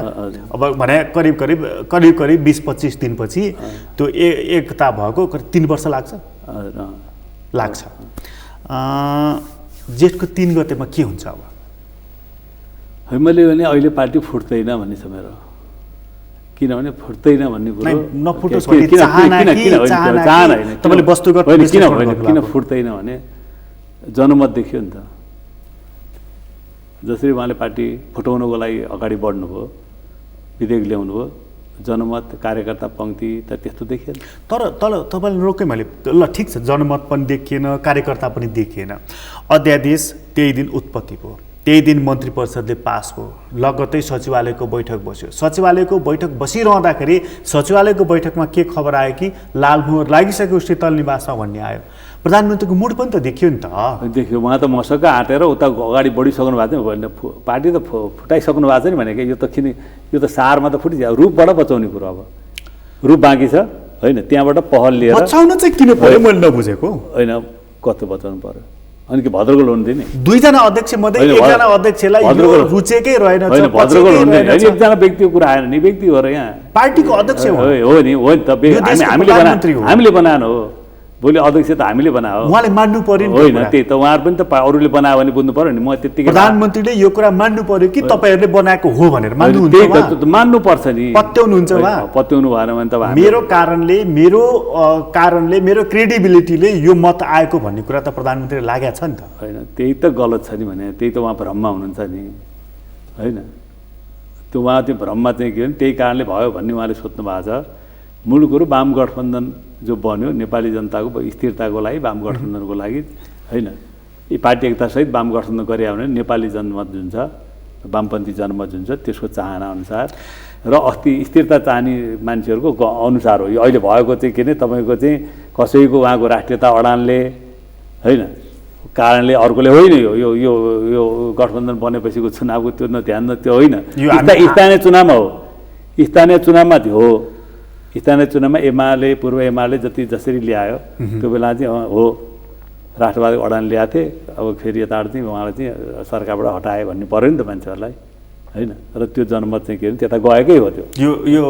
अब भने करिब 20-25 दिनपछि त्यो एकता भएको 3 वर्ष लाग्छ। जेठको 3 गतेमा के हुन्छ अब? मैले भने अहिले पार्टी फुट्दैन भन्ने छ मेरो, किनभने फुट्दैन भन्ने कुरो नफुटोस् भन्ने चाहना होइन, तपाईँले वस्तुगत किन फुट्दैन भने जनमत देखियो नि त। जसरी उहाँले पार्टी फुटाउनको लागि अगाडि बढ्नुभयो, विधेयक ल्याउनु भयो, जनमत कार्यकर्ता पङ्क्ति त त्यस्तो देखिएन। तर तपाईँले रोके मैले ल ठिक छ, जनमत पनि देखिएन, कार्यकर्ता पनि देखिएन। अध्यादेश त्यही दिन उत्पत्ति भयो, त्यही दिन मन्त्री परिषदले पास भयो, लगत्तै सचिवालयको बैठक बस्यो। सचिवालयको बैठक बसिरहँदाखेरि सचिवालयको बैठकमा के खबर आयो कि लालमोहर लागिसक्यो शीतल निवासमा भन्ने आयो। प्रधानमन्त्रीको मुड पनि त देखियो नि त। देखियो, उहाँ त मसक्क आँटेर उता अगाडि बढिसक्नु भएको थियो भने पार्टी त फुटाइसक्नु भएको छ नि भनेको। यो त यो त सारमा त फुटिसक्यो, रूपबाट बचाउने कुरो अब रूप बाँकी छ होइन, त्यहाँबाट पहल लिएर बचाउन चाहिँ किन पर्यो मैले नबुझेको होइन, कस्तो बचाउनु पर्यो। अनि कि भद्रगोल हुनु दिने, 2 जना अध्यक्ष मध्ये एकजना अध्यक्षलाई रुचेकै रहेन, भद्रगोल हुनु दिने, एकजना व्यक्तिको कुरा आएन नि, व्यक्ति हो र यहाँ पार्टीको अध्यक्ष हो नि त, हामीले बनाएन हो, भोलि अध्यक्ष त हामीले बनायो, उहाँले मान्नु पर्यो नि होइन। त्यही त उहाँहरू पनि त अरूले बनायो भने बुझ्नु पर्यो नि। म त्यतिकै प्रधानमन्त्रीले यो कुरा मान्नु पर्यो कि तपाईँहरूले बनाएको हो भनेर मान्नुहुन्छ, मान्नुपर्छ नि, पत्याउनुहुन्छ उहाँ। पत्याउनु भएन भने त मेरो कारणले मेरो क्रेडिबिलिटीले यो मत आएको भन्ने कुरा त प्रधानमन्त्रीले लागेको छ नि त। होइन त्यही त गलत छ नि भने, त्यही त उहाँ भ्रममा हुनुहुन्छ नि होइन। त्यो उहाँ चाहिँ भ्रममा चाहिँ के भने त्यही कारणले भयो भन्ने उहाँले सोध्नु भएको छ। मूल कुरो वाम गठबन्धन जो बन्यो नेपाली जनताको स्थिरताको लागि, वाम गठबन्धनको लागि होइन, यी पार्टी एकतासहित वाम गठबन्धन गरे भने नेपाली जनमत जुन छ, वामपन्थी जनमत जुन छ त्यसको चाहना अनुसार र अस्ति स्थिरता चाहने मान्छेहरूको अनुसार हो। यो अहिले भएको चाहिँ के अरे तपाईँको चाहिँ कसैको उहाँको राष्ट्रियता अडानले होइन कारणले अर्कोले होइन, यो यो यो यो गठबन्धन बनेपछिको चुनावको त्यो न ध्यान न त्यो होइन, स्थानीय चुनावमा हो। स्थानीय चुनावमा थियो हो, स्थानीय चुनावमा एमाले पूर्व एमाले जसरी ल्यायो त्यो बेला चाहिँ हो राष्ट्रवादको अडान ल्याएको थिए। अब फेरि यताबाट चाहिँ उहाँलाई चाहिँ सरकारबाट हटाए भन्ने पऱ्यो नि त मान्छेहरूलाई होइन। र त्यो जनमत चाहिँ के भने त्यता गएकै हो। त्यो यो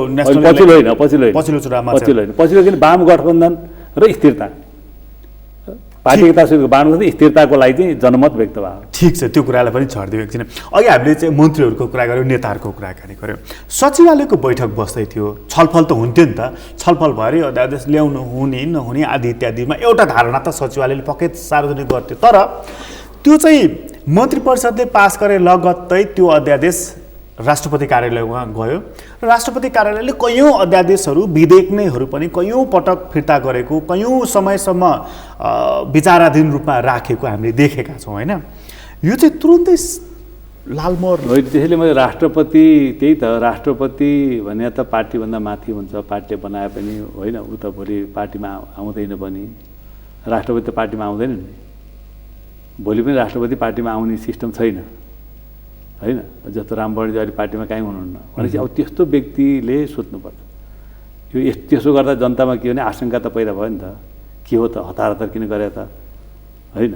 पछिल्लो किन वाम गठबन्धन र स्थिरता पार्टी एकताको वाम स्थिरताको लागि चाहिँ जनमत व्यक्त भयो। ठिक छ, त्यो कुरालाई पनि छाडिदियो एकछिन। अघि हामीले चाहिँ मन्त्रीहरूको कुरा गऱ्यौँ, नेताहरूको कुराकानी गऱ्यौँ, सचिवालयको बैठक बस्दै थियो, छलफल त हुन्थ्यो नि त, छलफल भएर अध्यादेश ल्याउनु हुने नहुने आदि इत्यादिमा एउटा धारणा त सचिवालयले पक्कै सार्वजनिक गर्थ्यो। तर त्यो चाहिँ मन्त्री परिषदले पास गरे लगत्तै त्यो अध्यादेश राष्ट्रपति कार्यालयमा गयो र राष्ट्रपति कार्यालयले कैयौँ अध्यादेशहरू विधेयक नैहरू पनि कैयौँ पटक फिर्ता गरेको, कैयौँ समयसम्म विचाराधीन रूपमा राखेको हामीले देखेका छौँ होइन। यो चाहिँ तुरुन्तै लालमोहर होइन। त्यसैले मैले राष्ट्रपति त्यही त राष्ट्रपति भने त पार्टीभन्दा माथि हुन्छ, पार्टीले बनाए पनि होइन, ऊ त भोलि पार्टीमा आउँदैन पनि, राष्ट्रपति त पार्टीमा आउँदैन नि, भोलि पनि राष्ट्रपति पार्टीमा आउने सिस्टम छैन होइन। जस्तो रामवरणजी अहिले पार्टीमा कहीँ हुनुहुन्न भनेपछि अब त्यस्तो व्यक्तिले सोध्नुपर्छ। यो त्यसो गर्दा जनतामा के भने आशंका त पैदा भयो नि त, के हो त हतार किन गरे त होइन,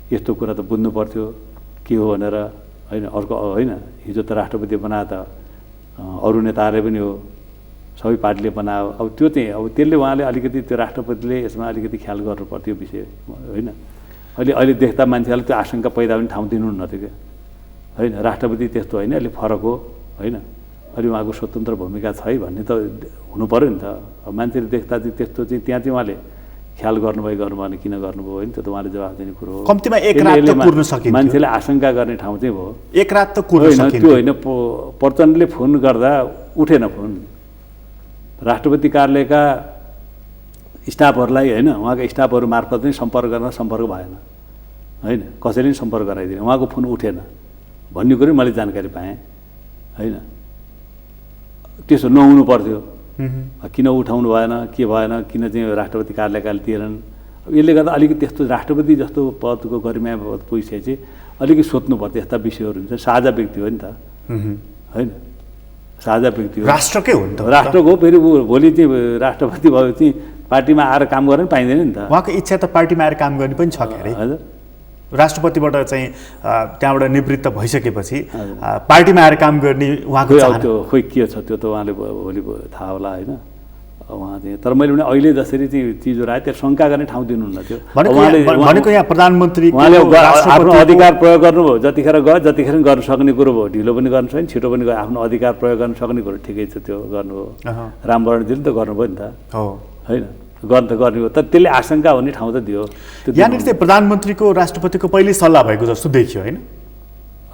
यस्तो कुरा त बुझ्नु पर्थ्यो के हो भनेर होइन। अर्को होइन, हिजो त राष्ट्रपति बनाए त अरू नेताहरूले पनि हो, सबै पार्टीले बनायो। अब त्यो चाहिँ अब त्यसले उहाँले अलिकति त्यो राष्ट्रपतिले यसमा अलिकति ख्याल गर्नु पर्थ्यो विषय होइन। अहिले देख्दा मान्छेहरूले त्यो आशंका पैदा पनि ठाउँ दिनुहुन्न थियो क्या होइन। राष्ट्रपति त्यस्तो होइन, अलिक फरक हो होइन, अलि उहाँको स्वतन्त्र भूमिका छ है भन्ने त हुनु पऱ्यो नि त। अब मान्छेले देख्दा चाहिँ त्यस्तो चाहिँ त्यहाँ चाहिँ उहाँले ख्याल गर्नुभयो भने किन गर्नुभयो होइन, त्यो त उहाँले जवाफ दिने कुरो हो। कम्तीमा एक रात त कुर्न सकिन्छ, मान्छेले आशंका गर्ने ठाउँ चाहिँ भयो। एक रात त कुर्न सकिन्छ त्यो होइन। प्रचण्डले फोन गर्दा उठेन फोन, राष्ट्रपति कार्यालयका स्टाफहरूलाई होइन, उहाँका स्टाफहरू मार्फत चाहिँ सम्पर्क भएन होइन, कसैले पनि सम्पर्क गराइदिएन, उहाँको फोन उठेन भन्ने कुरो मैले जानकारी पाएँ होइन। त्यसो नहुनु पर्थ्यो, किन उठाउनु भएन, के भएन, किन चाहिँ राष्ट्रपति कार्यालयकाले दिएनन्। यसले गर्दा अलिकति त्यस्तो राष्ट्रपति जस्तो पदको गरिमा विषय चाहिँ अलिकति सोध्नु पर्छ। यस्ता विषयहरू हुन्छ, साझा व्यक्ति हो नि त होइन, साझा व्यक्ति हो, राष्ट्रकै हो नि त, राष्ट्रको हो। फेरि भोलि चाहिँ राष्ट्रपति भयो चाहिँ पार्टीमा आएर काम गर्न पनि पाइँदैन नि त। उहाँको इच्छा त पार्टीमा आएर काम गर्ने पनि छ के अरे। हजुर, राष्ट्रपतिबाट चाहिँ त्यहाँबाट निवृत्त भइसकेपछि पार्टीमा आएर काम गर्ने उहाँको त्यो खोइ के छ त्यो त उहाँले भोलि थाहा होला होइन। उहाँ चाहिँ तर मैले भने अहिले जसरी चाहिँ चिजहरू आयो त्यो शङ्का गर्ने ठाउँ दिनुहुन्न थियो। भनेको यहाँ प्रधानमन्त्री उहाँले आफ्नो अधिकार प्रयोग गर्नुभयो, जतिखेर गयो जतिखेर गर्न सक्ने कुरो भयो, ढिलो पनि गर्न सक्ने छिटो पनि आफ्नो अधिकार प्रयोग गर्न सक्ने कुरो ठिकै छ, त्यो गर्नुभयो। रामवरणजीले त गर्नुभयो नि त होइन, गर्न त गर्ने हो, तर त्यसले आशंका हुने ठाउँ त दियो। यहाँनिर चाहिँ प्रधानमन्त्रीको राष्ट्रपतिको पहिल्यै सल्लाह भएको जस्तो देखियो होइन।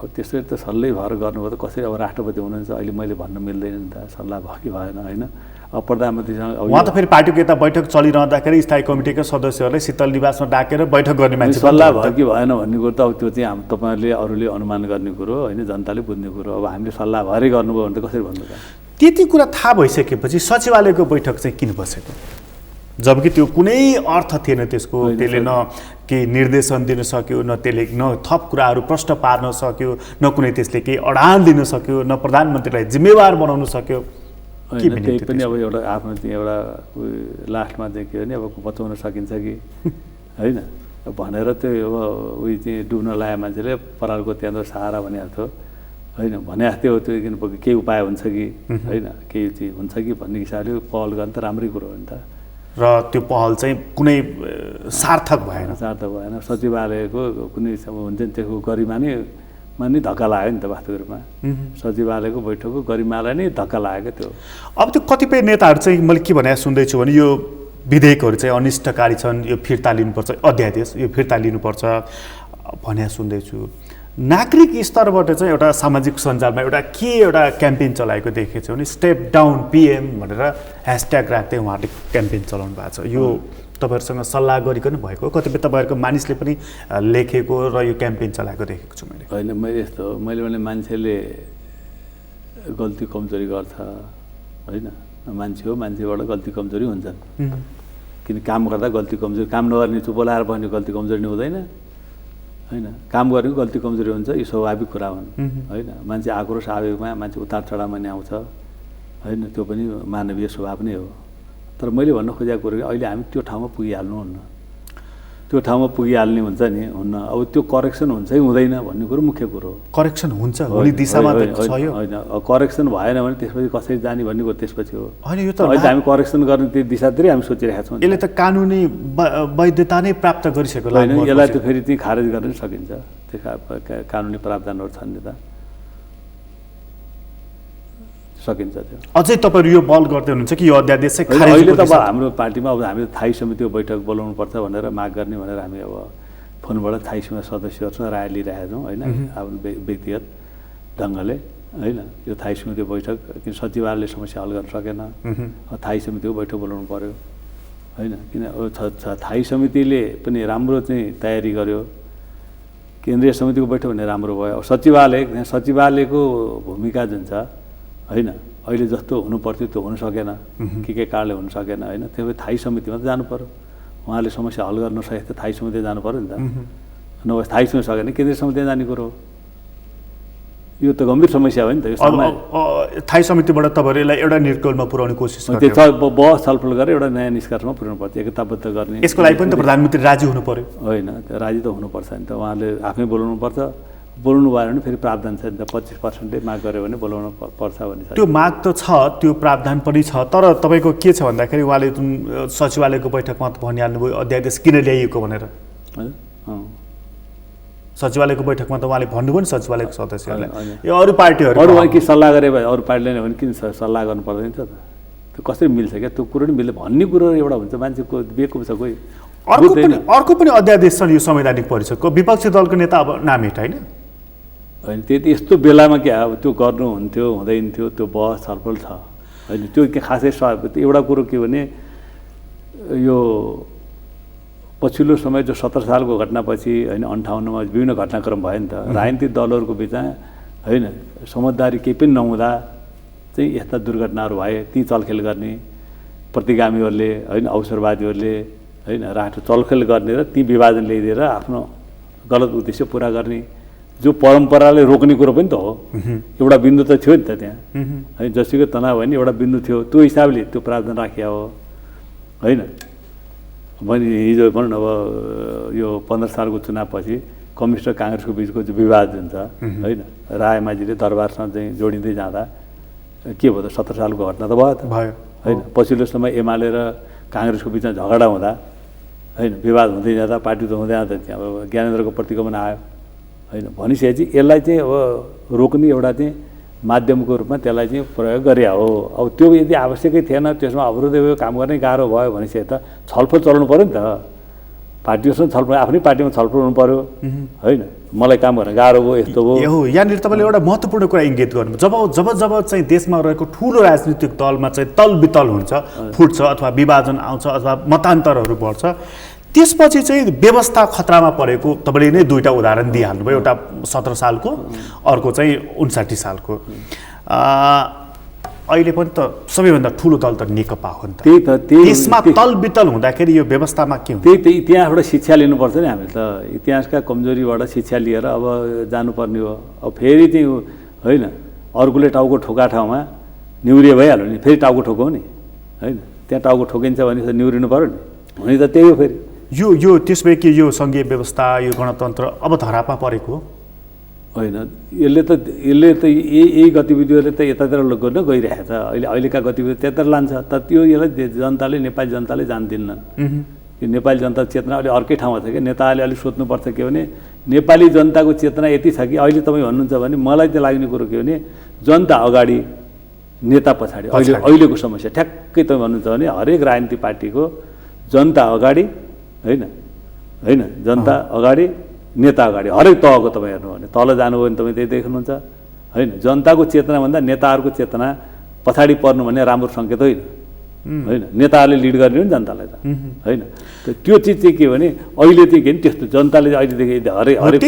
अब त्यसरी त सल्लाह भएर गर्नुभयो त कसरी, अब राष्ट्रपति हुनुहुन्छ अहिले मैले भन्न मिल्दैन नि त, सल्लाह भयो कि भएन होइन। अब प्रधानमन्त्रीसँग उहाँ त फेरि पार्टीको यता बैठक चलिरहँदाखेरि स्थायी कमिटीका सदस्यहरूलाई शीतल निवासमा डाकेर बैठक गर्ने मान्छे, सल्लाह भयो कि भएन भन्ने कुरो त अब त्यो चाहिँ तपाईँहरूले अरूले अनुमान गर्ने कुरो होइन, जनताले बुझ्ने कुरो। अब हामीले सल्लाह भएरै गर्नुभयो भने त कसरी भन्नु त। त्यति कुरा थाहा भइसकेपछि सचिवालयको बैठक चाहिँ किन बसेको, जबकि त्यो कुनै अर्थ थिएन त्यसको, त्यसले न केही निर्देशन दिन सक्यो, न त्यसले न थप कुराहरू प्रश्न पार्न सक्यो, न कुनै त्यसले केही अडान दिन सक्यो, न प्रधानमन्त्रीलाई जिम्मेवार बनाउन सक्यो। त्यही पनि अब एउटा आफ्नो चाहिँ एउटा लास्टमा चाहिँ के भने अब बचाउन सकिन्छ कि होइन भनेर त्यो अब उयो चाहिँ डुब्न लागेको मान्छेले परालको त्यहाँ सहारा भनेको थियो होइन, भने जस्तै हो त्यो। केही उपाय हुन्छ कि होइन, केही चाहिँ हुन्छ कि भन्ने हिसाबले पहल गर्नु त राम्रै कुरो हो नि त। र त्यो पहल चाहिँ कुनै सार्थक भएन। सचिवालयको कुनै हुन्छ नि त्यसको गरिमा नै धक्का लाग्यो नि त वास्तविक रूपमा। सचिवालयको बैठकको गरिमालाई नै धक्का लागेको त्यो। अब त्यो कतिपय नेताहरू चाहिँ मैले के भने सुन्दैछु भने यो विधेयकहरू चाहिँ अनिष्टकारी छन्, यो फिर्ता लिनुपर्छ, अध्यादेश यो फिर्ता लिनुपर्छ भने सुन्दैछु। नागरिक स्तरबाट चाहिँ एउटा सामाजिक सञ्जालमा एउटा क्याम्पेन चलाएको देखेको छु भने स्टेप डाउन पिएम भनेर ह्यासट्याग राख्दै उहाँहरूले क्याम्पेन चलाउनु भएको छ। यो तपाईँहरूसँग सल्लाह गरिकन भएको कतिपय तपाईँहरूको मानिसले पनि लेखेको र यो क्याम्पेन चलाएको देखेको छु मैले। होइन मैले भने मान्छेले गल्ती कमजोरी गर्छ होइन, मान्छे हो, मान्छेबाट गल्ती कमजोरी हुन्छन्। किन काम गर्दा गल्ती कमजोरी, काम नगर्ने चुप लाएर बस्ने गल्ती कमजोरी नि हुँदैन होइन, काम गर्ने गल्ती कमजोरी हुन्छ, यो स्वाभाविक कुरा हुन् होइन। मान्छे आक्रोश आवेगमा, मान्छे उतार चढावमा नि आउँछ होइन, त्यो पनि मानवीय स्वभाव नै हो। तर मैले भन्न खोजेको कुरो अहिले हामी त्यो ठाउँमा पुगिहाल्नुहुन्न, त्यो ठाउँमा पुगिहाल्ने हुन्छ नि हुन्न, अब त्यो करेक्सन हुन्छ कि हुँदैन भन्ने कुरो मुख्य कुरो हो। करेक्सन हुन्छ हुने दिशामा छ यो होइन, करेक्सन भएन भने त्यसपछि कसरी जाने भन्ने कुरो त्यसपछि हो होइन। यो त अहिले हामी करेक्सन गर्ने त्यो दिशातिरै हामी सोचिरहेका छौँ। यसले त कानुनी वैधता नै प्राप्त गरिसक्यो होइन, यसलाई त फेरि त्यही खारेज गर्न सकिन्छ, त्यो कानुनी प्रावधानहरू छन् नि त, सकिन्छ त्यो। अझै तपाईँहरू यो बल गर्दै हुनुहुन्छ कि यो अध्यादेश चाहिँ खारेज? अहिले त अब हाम्रो पार्टीमा अब हामीले स्थायी समितिको बैठक बोलाउनु पर्छ भनेर माग गर्ने भनेर हामी अब फोनबाट स्थायी समिति सदस्यहरूसँग राय लिइरहेका छौँ होइन, अब व्यक्तिगत ढङ्गले होइन। यो स्थायी समितिको बैठक किन सचिवालयले समस्या हल गर्न सकेन, स्थायी समितिको बैठक बोलाउनु पर्यो होइन, किन स्थायी समितिले पनि राम्रो चाहिँ तयारी गर्यो, केन्द्रीय समितिको बैठक भने राम्रो भयो। सचिवालयको भूमिका जुन छ होइन, अहिले जस्तो हुनु पर्थ्यो त्यो हुन सकेन, के कारणले हुन सकेन होइन, त्यो स्थायी समितिमा त जानु पर्यो। उहाँले समस्या हल गर्न नसके त स्थायी समिति जानु पर्यो नि त, नभए स्थायी समिति सकेन केन्द्रीय समितिमा जाने कुरो हो। यो त गम्भीर समस्या हो नि त। यो स्थायी समितिबाट तपाईँहरू यसलाई एउटा निर्णयमा पुर्याउने कोसिस त्यो बहस छलफल गरेर एउटा नयाँ निष्कर्षमा पुर्याउनु पर्छ, एकताबद्ध गर्ने। यसको लागि पनि त प्रधानमन्त्री राजी हुनु पर्यो होइन, राजी त हुनुपर्छ नि त, उहाँले आफै बोलाउनु पर्छ। बोल्नु भएन भने फेरि प्रावधान छ नि त, 25% माग गऱ्यो भने बोलाउनु पर्छ भन्ने छ। त्यो माग त छ, त्यो प्रावधान पनि छ, तर तपाईँको के छ भन्दाखेरि उहाँले जुन सचिवालयको बैठकमा त भनिहाल्नुभयो अध्यादेश किन ल्याइएको भनेर। सचिवालयको बैठकमा त उहाँले भन्नुभयो नि सचिवालयको सदस्यहरूलाई, यो अरू पार्टीहरू अरू के सल्लाह गरे भए अरू पार्टीले भने किन सल्लाह गर्नु पर्दैन त, त्यो कसरी मिल्छ क्या, त्यो कुरो नि मिल्छ भन्ने कुरो एउटा हुन्छ, मान्छेको बेको छ कोही। अर्को पनि अध्यादेश छ यो संवैधानिक परिषदको, विपक्षी दलको नेता अब नाम हेट होइन होइन, त्यति यस्तो बेलामा क्या अब त्यो गर्नु हुन्थ्यो हुँदैन थियो, त्यो बहस छलफल छ होइन। त्यो के खासै एउटा कुरो के भने यो पछिल्लो समय जो 17 सालको घटनापछि होइन 58मा विभिन्न घटनाक्रम भयो नि त, राजनीतिक दलहरूको बिचमा होइन समझदारी केही पनि नहुँदा चाहिँ यस्ता दुर्घटनाहरू भए, ती चलखेल गर्ने प्रतिगामीहरूले होइन, अवसरवादीहरूले होइन राष्ट्र चलखेल गर्ने र ती विभाजन ल्याइदिएर आफ्नो गलत उद्देश्य पुरा गर्ने, जो परम्पराले रोक्ने कुरो पनि त हो। एउटा बिन्दु त थियो नि त त्यहाँ है, जसैको तनाव होइन एउटा बिन्दु थियो, त्यो हिसाबले त्यो प्रावधान राखिया हो होइन। मैले हिजो भनौँ न अब यो 15 सालको चुनावपछि कम्युनिस्ट र काङ्ग्रेसको बिचको जो विवाद हुन्छ होइन, रायमाझीले दरबारसँग चाहिँ जोडिँदै जाँदा के भयो त 17 सालको घटना त भयो होइन। पछिल्लो समय एमाले र काङ्ग्रेसको बिचमा झगडा हुँदा होइन, विवाद हुँदै जाँदा पार्टी त हुँदै जाँदा त्यहाँ अब ज्ञानेन्द्रको प्रतिगमन आयो होइन। भनिसकेपछि यसलाई चाहिँ अब रोक्ने एउटा चाहिँ माध्यमको रूपमा त्यसलाई चाहिँ प्रयोग गरे हो। अब त्यो यदि आवश्यकै थिएन, त्यसमा अवरोधै भयो, काम गर्ने गाह्रो भयो भनेपछि त छलफल चलाउनु पऱ्यो नि त, पार्टीहरूसँग छलफल, आफ्नै पार्टीमा छलफल हुनु पऱ्यो होइन। मलाई काम गर्न गाह्रो भयो, यस्तो भयो। यहाँनिर तपाईँले एउटा महत्त्वपूर्ण कुरा इङ्गित गर्नु, जब चाहिँ देशमा रहेको ठुलो राजनीतिक दलमा चाहिँ तलबितल हुन्छ, फुट्छ अथवा विभाजन आउँछ अथवा मतान्तरहरू बढ्छ, त्यसपछि चाहिँ व्यवस्था खतरामा परेको तपाईँले नै दुईवटा उदाहरण दिइहाल्नुभयो, एउटा 17 सालको, अर्को चाहिँ 59 सालको। अहिले पनि त सबैभन्दा ठुलो दल त नेकपा हो नि त, त्यही त त्यसमा तलबितल हुँदाखेरि यो व्यवस्थामा के हुन्छ? त्यही इतिहासबाट शिक्षा लिनुपर्छ नि हामीले त, इतिहासका कमजोरीबाट शिक्षा लिएर अब जानुपर्ने हो। अब फेरि चाहिँ होइन अर्कोले टाउको ठोका ठाउँमा निहुरिए भइहाल्यो नि, फेरि टाउको ठोकाउ नि होइन, त्यहाँ टाउको ठोकिन्छ भने निहुरिनु पऱ्यो नि, हुने त त्यही हो। फेरि यो त्यसमै के यो सङ्घीय व्यवस्था, यो गणतन्त्र अब धरापमा परेको होइन। यसले त यही गतिविधिहरूले त यतातिर गर्न गइरहेको छ, अहिलेका गतिविधि त्यतातिर लान्छ त, त्यो यसलाई जनताले, नेपाली जनताले जान्दिन्न। यो नेपाली जनता चेतना अहिले अर्कै ठाउँमा छ कि, नेताले अलिक सोध्नुपर्छ के भने नेपाली जनताको चेतना यति छ कि अहिले तपाईँ भन्नुहुन्छ भने मलाई चाहिँ लाग्ने कुरो के भने जनता अगाडि नेता पछाडि अहिलेको समस्या ठ्याक्कै तपाईँ भन्नुहुन्छ भने हरेक राजनीतिक पार्टीको जनता अगाडि होइन, जनता अगाडि नेता अगाडि हरेक तहको तपाईँ हेर्नु भने तल जानुभयो भने तपाईँ त्यही देख्नुहुन्छ होइन। जनताको चेतनाभन्दा नेताहरूको चेतना पछाडि पर्नु भन्ने राम्रो सङ्केत होइन होइन। नेताहरूले लिड गर्ने हो नि जनतालाई त होइन। त्यो चिज चाहिँ के भने अहिले चाहिँ के त्यस्तो जनताले अहिलेदेखि हरेक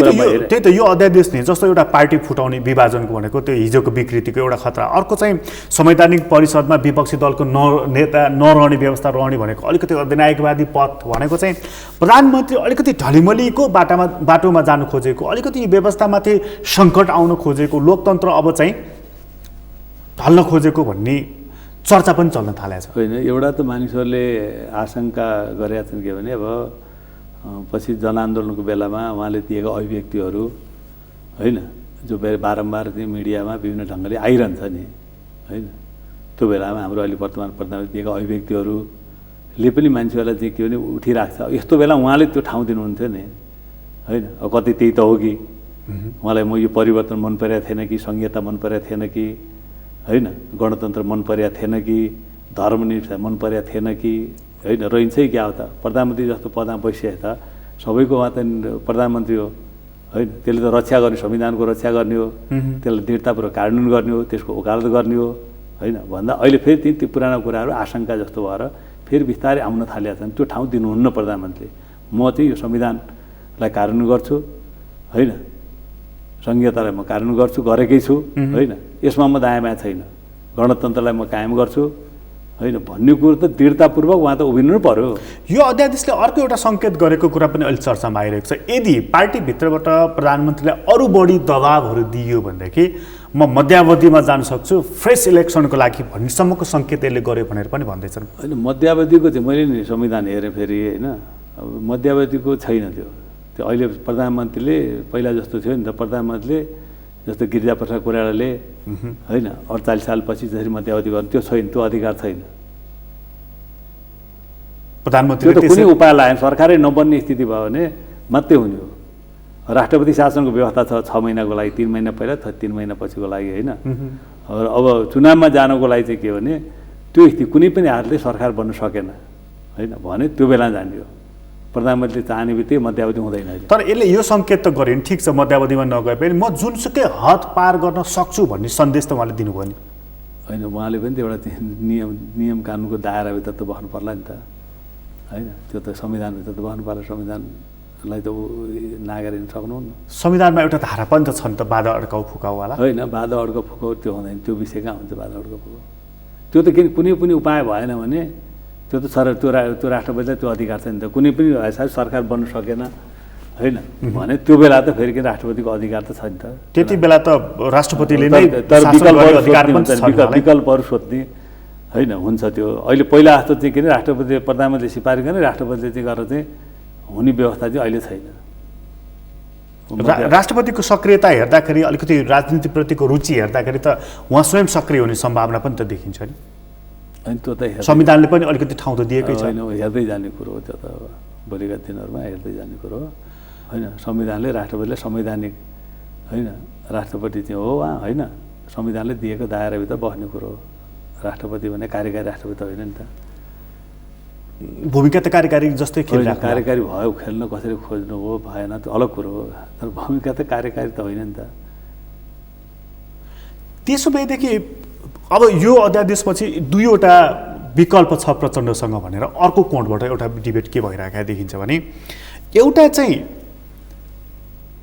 त्यही त यो अध्यादेश नि जस्तो एउटा पार्टी फुटाउने विभाजनको भनेको त्यो हिजोको विकृतिको एउटा खतरा। अर्को चाहिँ संवैधानिक परिषदमा विपक्षी दलको नेता नरहने व्यवस्था रहने भनेको अलिकति अधिनायकवादी पथ भनेको चाहिँ प्रधानमन्त्री अलिकति ढलिमलीको बाटोमा जानु खोजेको, अलिकति व्यवस्थामाथि सङ्कट आउन खोजेको, लोकतन्त्र अब चाहिँ ढल्न खोजेको भन्ने चर्चा पनि चल्न थालेको छ होइन। एउटा त मानिसहरूले आशंका गरेका छन् के भने अब पछि जनआन्दोलनको बेलामा उहाँले दिएका अभिव्यक्तिहरू होइन जो बारम्बार चाहिँ मिडियामा विभिन्न ढङ्गले आइरहन्छ नि होइन। त्यो बेलामा हाम्रो अहिले वर्तमान प्रधानमन्त्री दिएका अभिव्यक्तिहरूले पनि मान्छेहरूलाई चाहिँ के भने उठिरहेको छ। यस्तो बेला उहाँले त्यो ठाउँ दिनुहुन्थ्यो नि होइन। अब कति त्यही त हो कि उहाँलाई म यो परिवर्तन मन परेको थिएन कि संहिता मन परेको थिएन कि होइन, गणतन्त्र मन परेको थिएन कि धर्मनिरपेक्षता मन परेको थिएन कि होइन। रहन्छै क्या हो त प्रधानमन्त्री जस्तो पदमा बसिरहेको त सबैको उहाँ त प्रधानमन्त्री हो होइन। त्यसले त रक्षा गर्ने, संविधानको रक्षा गर्ने हो, त्यसलाई दृढतापूर्वक कार्यान्वयन गर्ने हो, त्यसको वकालत गर्ने हो होइन। भन्दा अहिले फेरि ती पुरानो कुराहरू आशंका जस्तो भएर फेरि बिस्तारै आउन थालेका छन्। त्यो ठाउँ दिनुहुन्न प्रधानमन्त्रीले। म चाहिँ यो संविधानलाई कार्यान्वयन गर्छु होइन, संहितालाई म कार्यान्वयन गर्छु, गरेकै छु होइन। यसमा म दायाँ बायाँ छैन, गणतन्त्रलाई म कायम गर्छु होइन भन्ने कुरो त दृढतापूर्वक उहाँ त उभिनु नै पर्यो। यो अध्यादेशले अर्को एउटा सङ्केत गरेको कुरा पनि अहिले चर्चामा आइरहेको छ। यदि पार्टीभित्रबाट प्रधानमन्त्रीलाई अरू बढी दबावहरू दियो भनेदेखि म मध्यावधिमा जान सक्छु, फ्रेस इलेक्सनको लागि भन्नेसम्मको सङ्केत यसले गर्यो भनेर पनि भन्दैछन् होइन। मध्यावधिको चाहिँ मैले नि संविधान हेरेँ फेरि होइन, अब मध्यावधिको छैन त्यो अहिले प्रधानमन्त्रीले पहिला जस्तो थियो नि त। प्रधानमन्त्रीले जस्तो गिरिजाप्रसाद कोइरालाले होइन 48 सालपछि जसरी मध्यावधि गर्नु त्यो छैन, त्यो अधिकार छैन। प्रधानमन्त्री त्यो त कुनै उपाय लागेन, सरकारै नबन्ने स्थिति भयो भने मात्रै हुने हो। राष्ट्रपति शासनको व्यवस्था छ 6 महिनाको लागि, 3 महिना पहिला 3 महिना पछिको लागि होइन। अब चुनावमा जानको लागि चाहिँ के भने त्यो स्थिति कुनै पनि हातले सरकार बन्न सकेन होइन भने त्यो बेला जाने हो। प्रधानमन्त्रीले चाहने बित्तिकै मध्यावधि हुँदैन। तर यसले यो सङ्केत त गर्यो नि ठिक छ मध्यावधिमा नगए पनि म जुनसुकै हद पार गर्न सक्छु भन्ने सन्देश त उहाँले दिनुभयो नि होइन। उहाँले पनि त एउटा नियम कानुनको दायराभित्र त बस्नु पर्ला नि त होइन। त्यो त संविधानभित्र त बस्नु पर्ला, संविधानलाई त नागेर हिँड्न सक्नुहुन्न। संविधानमा एउटा धारा पनि त छ नि त बाधा अड्काउ फुकाउवाला होइन। बाधा अड्काउ फुकाउ त्यो हुँदैन, त्यो विषय कहाँ हुन्छ बाधा अड्काउ फुकाउ। त्यो त कुनै पनि उपाय भएन भने त्यो त त्यो राष्ट्रपतिलाई त्यो अधिकार छ नि त। कुनै पनि सरकार बन्न सकेन होइन भने त्यो बेला त फेरि के राष्ट्रपतिको अधिकार त छ नि त। त्यति बेला त राष्ट्रपतिले नै विकल्पहरू सोध्ने होइन हुन्छ त्यो। अहिले पहिला जस्तो चाहिँ के अरे राष्ट्रपतिले प्रधानमन्त्रीले सिफारिस गर्ने, राष्ट्रपतिले चाहिँ गरेर चाहिँ हुने व्यवस्था चाहिँ अहिले छैन। राष्ट्रपतिको सक्रियता हेर्दाखेरि अलिकति राजनीतिप्रतिको रुचि हेर्दाखेरि त उहाँ स्वयं सक्रिय हुने सम्भावना पनि त देखिन्छ नि। अनि त्यो त संविधानले पनि अलिकति ठाउँ त दिएकै छ होइन। हेर्दै जाने कुरो हो त्यो त, भोलिका दिनहरूमा हेर्दै जाने कुरो हो होइन। संविधानले राष्ट्रपतिलाई संवैधानिक होइन राष्ट्रपति चाहिँ हो उहाँ होइन, संविधानले दिएको दायराभित्र बस्ने कुरो हो। राष्ट्रपति भने कार्यकारी राष्ट्रपति होइन नि त। भूमिका त कार्यकारी जस्तै खेल्छ। कार्यकारी भयो, खेल्न कसरी खोज्नु हो भएन त्यो अलग कुरो हो, तर भूमिका त कार्यकारी त होइन नि त। त्यसो भएदेखि अब यो अध्यादेशपछि दुईवटा विकल्प छ प्रचण्डसँग भनेर अर्को कोणबाट एउटा डिबेट के भइरहेको देखिन्छ भने एउटा चाहिँ